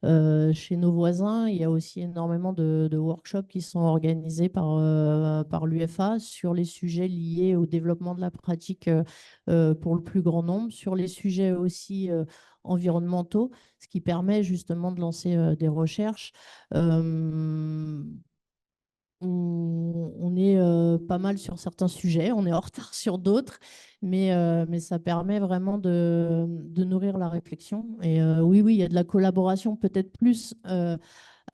chez nos voisins. Il y a aussi énormément de workshops qui sont organisés par l'UFA sur les sujets liés au développement de la pratique pour le plus grand nombre, sur les sujets aussi environnementaux, ce qui permet justement de lancer des recherches. On est pas mal sur certains sujets, on est en retard sur d'autres, mais ça permet vraiment de nourrir la réflexion. Et oui, il y a de la collaboration, peut-être plus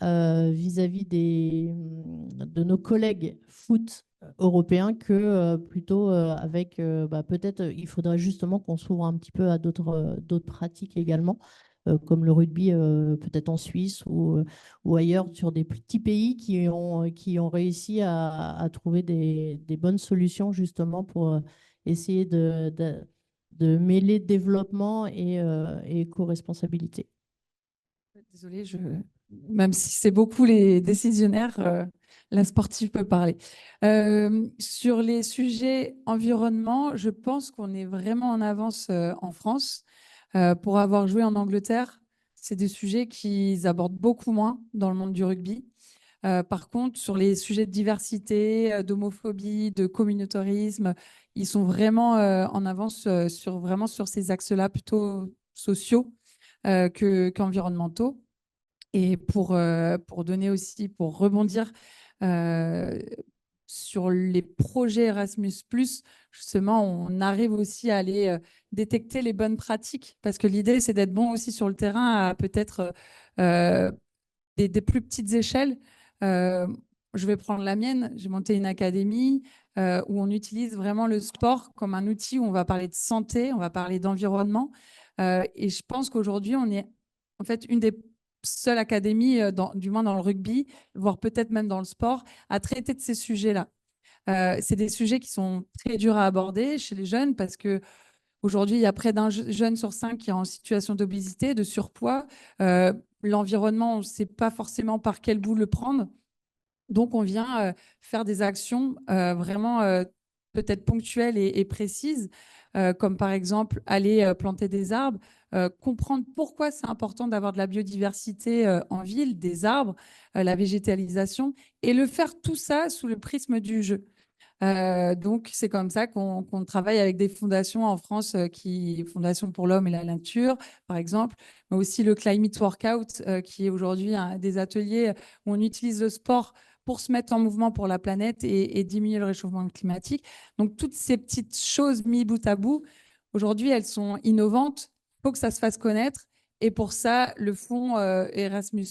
vis-à-vis de nos collègues foot européens que plutôt avec, peut-être il faudrait justement qu'on s'ouvre un petit peu à d'autres pratiques également, comme le rugby, peut-être en Suisse ou ailleurs, sur des petits pays qui ont réussi à trouver des bonnes solutions justement pour essayer de mêler développement et éco-responsabilité. Désolée, même si c'est beaucoup les décisionnaires, La sportive peut parler. Sur les sujets environnement, je pense qu'on est vraiment en avance en France. Pour avoir joué en Angleterre, c'est des sujets qu'ils abordent beaucoup moins dans le monde du rugby. Par contre, sur les sujets de diversité, d'homophobie, de communautarisme, ils sont vraiment en avance vraiment sur ces axes-là plutôt sociaux qu'environnementaux. Et pour donner aussi, pour rebondir sur les projets Erasmus+, justement, on arrive aussi à aller détecter les bonnes pratiques, parce que l'idée, c'est d'être bon aussi sur le terrain à peut-être des plus petites échelles. Je vais prendre la mienne. J'ai monté une académie où on utilise vraiment le sport comme un outil où on va parler de santé, on va parler d'environnement. Et je pense qu'aujourd'hui, on est en fait une des seules académies, du moins dans le rugby, voire peut-être même dans le sport, à traiter de ces sujets-là. C'est des sujets qui sont très durs à aborder chez les jeunes parce que aujourd'hui, il y a près d'un jeune sur 5 qui est en situation d'obésité, de surpoids. L'environnement, on ne sait pas forcément par quel bout le prendre. Donc, on vient faire des actions vraiment peut-être ponctuelles et précises, comme par exemple aller planter des arbres, comprendre pourquoi c'est important d'avoir de la biodiversité en ville, des arbres, la végétalisation, et le faire tout ça sous le prisme du jeu. Donc, c'est comme ça qu'on travaille avec des fondations en France, Fondation pour l'Homme et la Nature, par exemple, mais aussi le Climate Workout, qui est aujourd'hui des ateliers où on utilise le sport pour se mettre en mouvement pour la planète et diminuer le réchauffement climatique. Donc, toutes ces petites choses mises bout à bout, aujourd'hui, elles sont innovantes. Il faut que ça se fasse connaître. Et pour ça, le fonds Erasmus+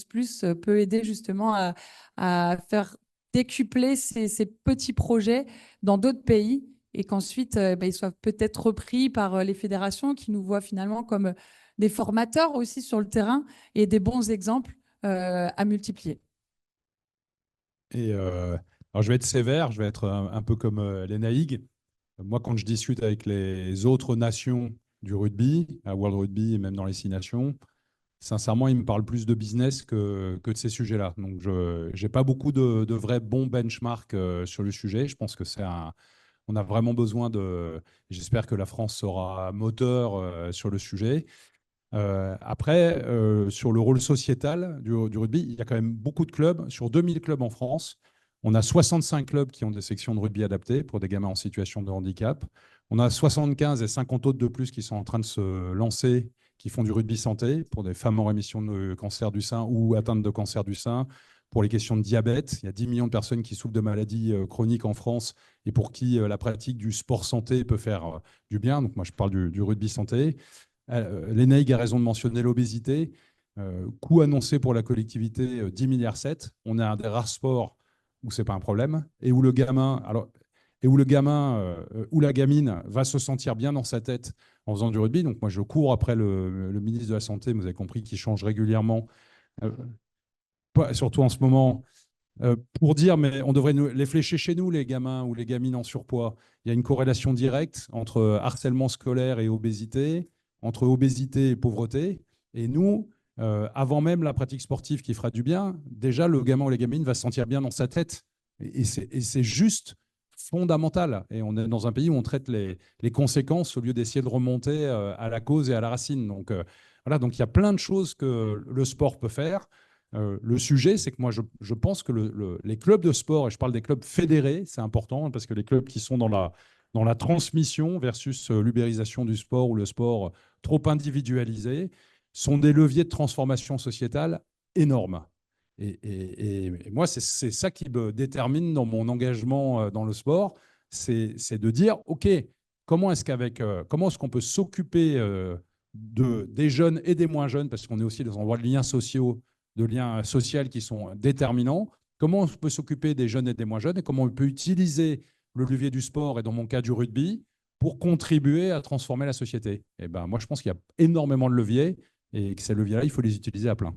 peut aider justement à faire décupler ces petits projets dans d'autres pays et qu'ensuite, ils soient peut-être repris par les fédérations qui nous voient finalement comme des formateurs aussi sur le terrain et des bons exemples à multiplier. Et alors je vais être sévère, je vais être un peu comme Lena Higg. Moi, quand je discute avec les autres nations du rugby, à World Rugby et même dans les 6 nations, sincèrement, ils me parlent plus de business que de ces sujets-là. Donc, je n'ai pas beaucoup de vrais bons benchmarks sur le sujet. Je pense que on a vraiment besoin de... J'espère que la France sera moteur sur le sujet. Après, sur le rôle sociétal du rugby, il y a quand même beaucoup de clubs. Sur 2000 clubs en France, on a 65 clubs qui ont des sections de rugby adaptées pour des gamins en situation de handicap. On a 75 et 50 autres de plus qui sont en train de se lancer, qui font du rugby santé pour des femmes en rémission de cancer du sein ou atteintes de cancer du sein. Pour les questions de diabète, il y a 10 millions de personnes qui souffrent de maladies chroniques en France et pour qui la pratique du sport santé peut faire du bien. Donc moi, je parle du rugby santé. Lena Higg a raison de mentionner l'obésité. Coût annoncé pour la collectivité, 10,7 milliards. On a un des rares sports où ce n'est pas un problème et où le gamin, ou la gamine va se sentir bien dans sa tête en faisant du rugby. Donc moi, je cours après le ministre de la Santé, vous avez compris, qui change régulièrement, surtout en ce moment, pour dire, mais on devrait les flécher chez nous, les gamins ou les gamines en surpoids. Il y a une corrélation directe entre harcèlement scolaire et obésité, entre obésité et pauvreté. Et nous, avant même la pratique sportive qui fera du bien, déjà, le gamin ou la gamine va se sentir bien dans sa tête. Et c'est juste fondamental. Et on est dans un pays où on traite les conséquences au lieu d'essayer de remonter à la cause et à la racine. Donc, voilà, donc il y a plein de choses que le sport peut faire. Le sujet, c'est que moi, je pense que les clubs de sport, et je parle des clubs fédérés, c'est important, parce que les clubs qui sont dans la transmission versus l'ubérisation du sport ou le sport trop individualisé, sont des leviers de transformation sociétale énormes. Et moi, c'est ça qui me détermine dans mon engagement dans le sport, c'est de dire, OK, comment est-ce qu'on peut s'occuper des jeunes et des moins jeunes, parce qu'on est aussi dans un liens sociaux, de liens sociaux qui sont déterminants, comment on peut s'occuper des jeunes et des moins jeunes, et comment on peut utiliser le levier du sport, et dans mon cas du rugby, pour contribuer à transformer la société. Et ben, moi, je pense qu'il y a énormément de leviers, et que ces leviers-là, il faut les utiliser à plein.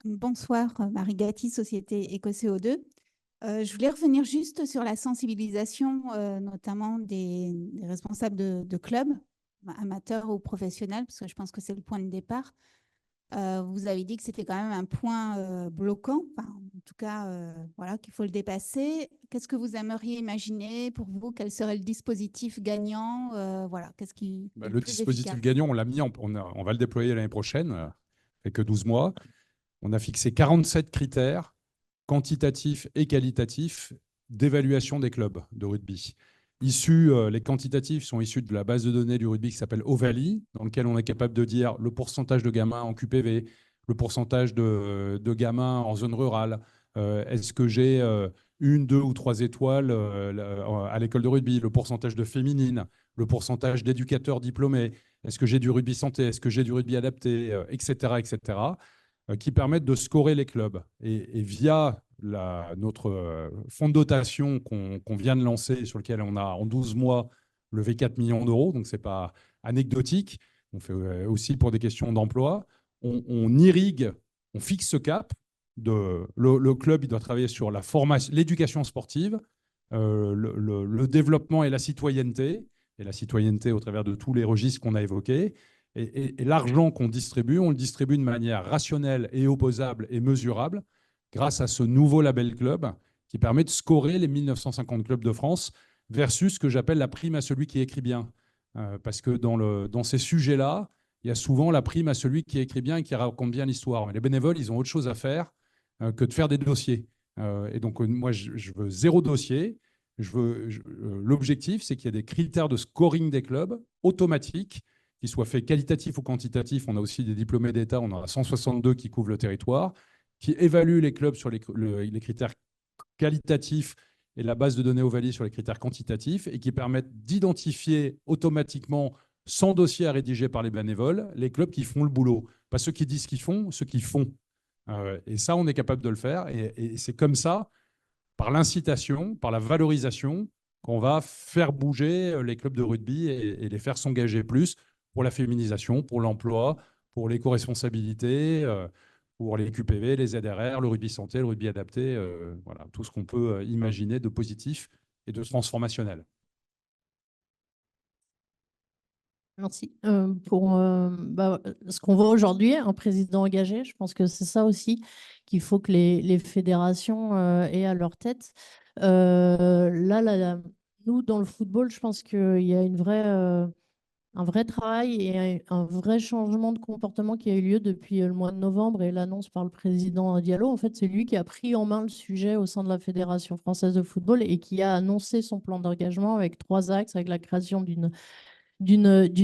Bonsoir, Marie Gatti, Société EcoCO2. Je voulais revenir juste sur la sensibilisation, notamment des responsables de clubs, amateurs ou professionnels, parce que je pense que c'est le point de départ. Vous avez dit que c'était quand même un point bloquant, enfin, en tout cas, voilà, qu'il faut le dépasser. Qu'est-ce que vous aimeriez imaginer pour vous? Quel serait le dispositif gagnant? Voilà, qu'est-ce qui est Le plus dispositif efficace? gagnant, on l'a mis, on va le déployer l'année prochaine, fait que 12 mois. On a fixé 47 critères quantitatifs et qualitatifs d'évaluation des clubs de rugby. Les quantitatifs sont issus de la base de données du rugby qui s'appelle Ovalie, dans lequel on est capable de dire le pourcentage de gamins en QPV, le pourcentage de gamins en zone rurale. Est-ce que j'ai 1, 2 ou 3 étoiles à l'école de rugby, le pourcentage de féminines, le pourcentage d'éducateurs diplômés, est-ce que j'ai du rugby santé, est-ce que j'ai du rugby adapté, etc., etc., qui permettent de scorer les clubs. Et via notre fonds de dotation qu'on vient de lancer, sur lequel on a en 12 mois levé 4 millions d'euros, donc ce n'est pas anecdotique, on fait aussi pour des questions d'emploi, on irrigue, on fixe ce cap. Le club il doit travailler sur la formation, l'éducation sportive, le développement et la citoyenneté au travers de tous les registres qu'on a évoqués. Et l'argent qu'on distribue, on le distribue de manière rationnelle et opposable et mesurable grâce à ce nouveau label club qui permet de scorer les 1950 clubs de France versus ce que j'appelle la prime à celui qui écrit bien. Parce que dans ces sujets-là, il y a souvent la prime à celui qui écrit bien et qui raconte bien l'histoire. Mais les bénévoles, ils ont autre chose à faire que de faire des dossiers. Et donc, moi, je veux 0 dossier. L'objectif, c'est qu'il y ait des critères de scoring des clubs automatiques, qu'ils soient faits qualitatifs ou quantitatifs. On a aussi des diplômés d'État, on en a 162 qui couvrent le territoire, qui évaluent les clubs sur les critères qualitatifs et la base de données Ovalie sur les critères quantitatifs et qui permettent d'identifier automatiquement, sans dossier à rédiger par les bénévoles, les clubs qui font le boulot. Pas ceux qui disent qu'ils font, ceux qui font. Et ça, on est capable de le faire. Et c'est comme ça, par l'incitation, par la valorisation, qu'on va faire bouger les clubs de rugby et les faire s'engager plus pour la féminisation, pour l'emploi, pour l'éco-responsabilité, pour les QPV, les ZRR, le rugby santé, le rugby adapté, voilà, tout ce qu'on peut imaginer de positif et de transformationnel. Merci. Pour ce qu'on voit aujourd'hui, un président engagé, je pense que c'est ça aussi qu'il faut que les fédérations aient à leur tête. Nous, dans le football, je pense qu'il y a un vrai travail et un vrai changement de comportement qui a eu lieu depuis le mois de novembre et l'annonce par le président Diallo. En fait, c'est lui qui a pris en main le sujet au sein de la Fédération française de football et qui a annoncé son plan d'engagement avec 3 axes, avec la création d'une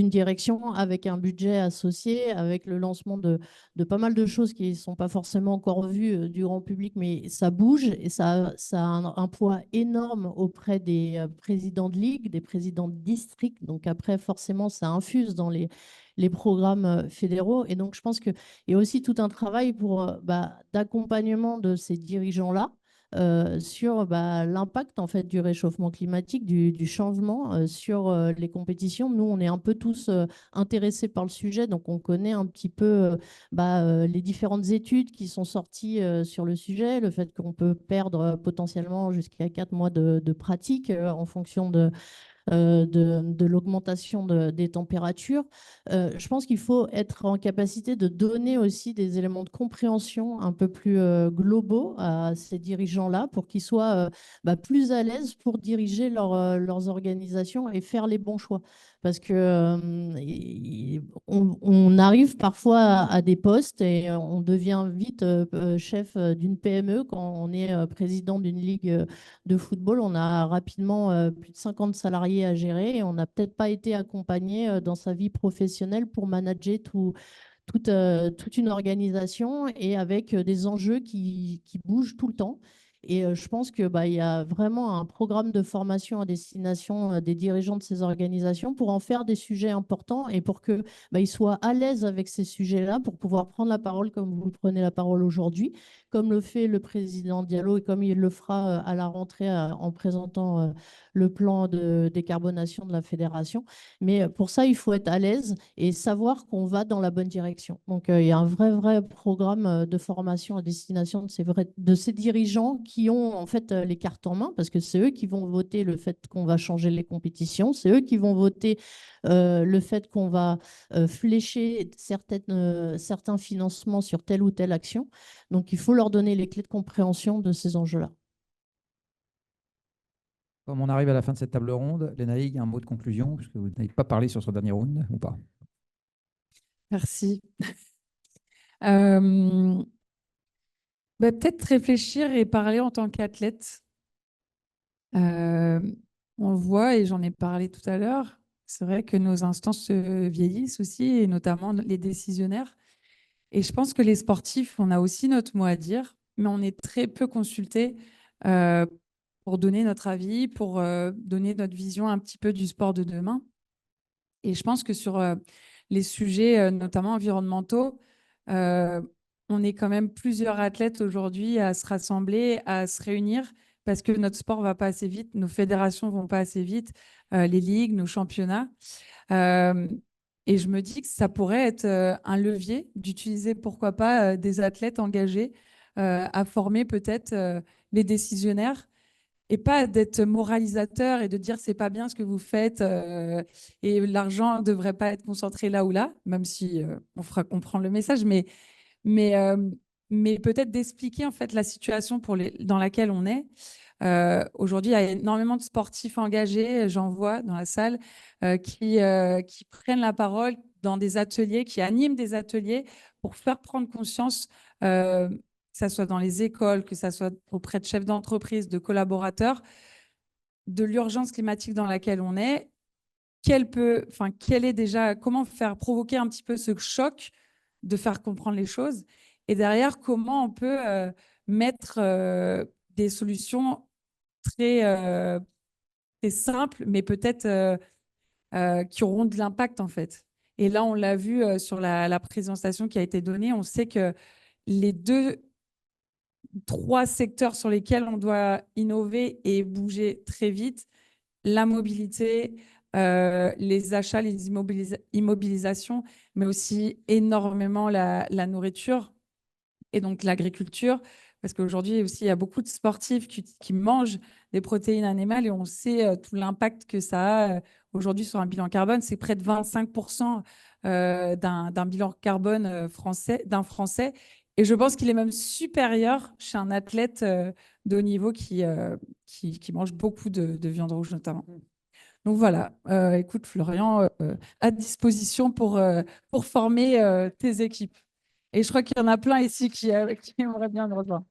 direction, avec un budget associé, avec le lancement de pas mal de choses qui ne sont pas forcément encore vues du grand public, mais ça bouge et ça a un poids énorme auprès des présidents de ligue, des présidents de district. Donc après, forcément, ça infuse dans les programmes fédéraux. Et donc, je pense qu'il y a aussi tout un travail d'accompagnement de ces dirigeants-là sur l'impact en fait du réchauffement climatique, du changement sur les compétitions. Nous, on est un peu tous intéressés par le sujet, donc on connaît un petit peu les différentes études qui sont sorties sur le sujet, le fait qu'on peut perdre potentiellement jusqu'à 4 mois de pratique en fonction de l'augmentation des températures. Je pense qu'il faut être en capacité de donner aussi des éléments de compréhension un peu plus globaux à ces dirigeants-là pour qu'ils soient plus à l'aise pour diriger leurs organisations et faire les bons choix. Parce que on arrive parfois à des postes et on devient vite chef d'une PME quand on est président d'une ligue de football. On a rapidement plus de 50 salariés à gérer et on n'a peut-être pas été accompagné dans sa vie professionnelle pour manager toute une organisation et avec des enjeux qui bougent tout le temps. Et je pense qu'il y a vraiment un programme de formation à destination des dirigeants de ces organisations pour en faire des sujets importants et pour qu'ils soient à l'aise avec ces sujets-là pour pouvoir prendre la parole comme vous prenez la parole aujourd'hui, comme le fait le président Diallo et comme il le fera à la rentrée en présentant le plan de décarbonation de la fédération. Mais pour ça, il faut être à l'aise et savoir qu'on va dans la bonne direction. Donc, il y a un vrai programme de formation à destination de ces dirigeants qui ont en fait les cartes en main, parce que c'est eux qui vont voter le fait qu'on va changer les compétitions, c'est eux qui vont voter le fait qu'on va flécher certains financements sur telle ou telle action. Donc, il faut leur donner les clés de compréhension de ces enjeux-là. Comme on arrive à la fin de cette table ronde, Lénaïque, un mot de conclusion, puisque vous n'avez pas parlé sur ce dernier round, ou pas? Merci. Peut-être réfléchir et parler en tant qu'athlète. On le voit, et j'en ai parlé tout à l'heure, c'est vrai que nos instances vieillissent aussi, et notamment les décisionnaires. Et je pense que les sportifs, on a aussi notre mot à dire, mais on est très peu consultés pour donner notre avis, pour donner notre vision un petit peu du sport de demain. Et je pense que sur les sujets, notamment environnementaux, on est quand même plusieurs athlètes aujourd'hui à se rassembler, à se réunir, parce que notre sport ne va pas assez vite, nos fédérations ne vont pas assez vite, les ligues, nos championnats. Et je me dis que ça pourrait être un levier d'utiliser, pourquoi pas, des athlètes engagés à former peut-être les décisionnaires, et pas d'être moralisateur et de dire c'est pas bien ce que vous faites et l'argent ne devrait pas être concentré là ou là, même si on fera comprendre le message, mais peut-être d'expliquer en fait la situation dans laquelle on est. Aujourd'hui, il y a énormément de sportifs engagés, j'en vois dans la salle, qui prennent la parole dans des ateliers, qui animent des ateliers pour faire prendre conscience, que ce soit dans les écoles, que ce soit auprès de chefs d'entreprise, de collaborateurs, de l'urgence climatique dans laquelle on est. Comment faire provoquer un petit peu ce choc de faire comprendre les choses, et derrière, comment on peut mettre des solutions très, très simples, mais peut-être qui auront de l'impact en fait. Et là, on l'a vu sur la présentation qui a été donnée, on sait que les trois secteurs sur lesquels on doit innover et bouger très vite, la mobilité, les achats, les immobilisations, mais aussi énormément la nourriture et donc l'agriculture, parce qu'aujourd'hui aussi, il y a beaucoup de sportifs qui mangent des protéines animales, et on sait tout l'impact que ça a aujourd'hui sur un bilan carbone. C'est près de 25% d'un bilan carbone d'un Français. Et je pense qu'il est même supérieur chez un athlète de haut niveau qui mange beaucoup de viande rouge notamment. Donc voilà, écoute Florian, à disposition pour former tes équipes. Et je crois qu'il y en a plein ici qui aimeraient bien me rejoindre.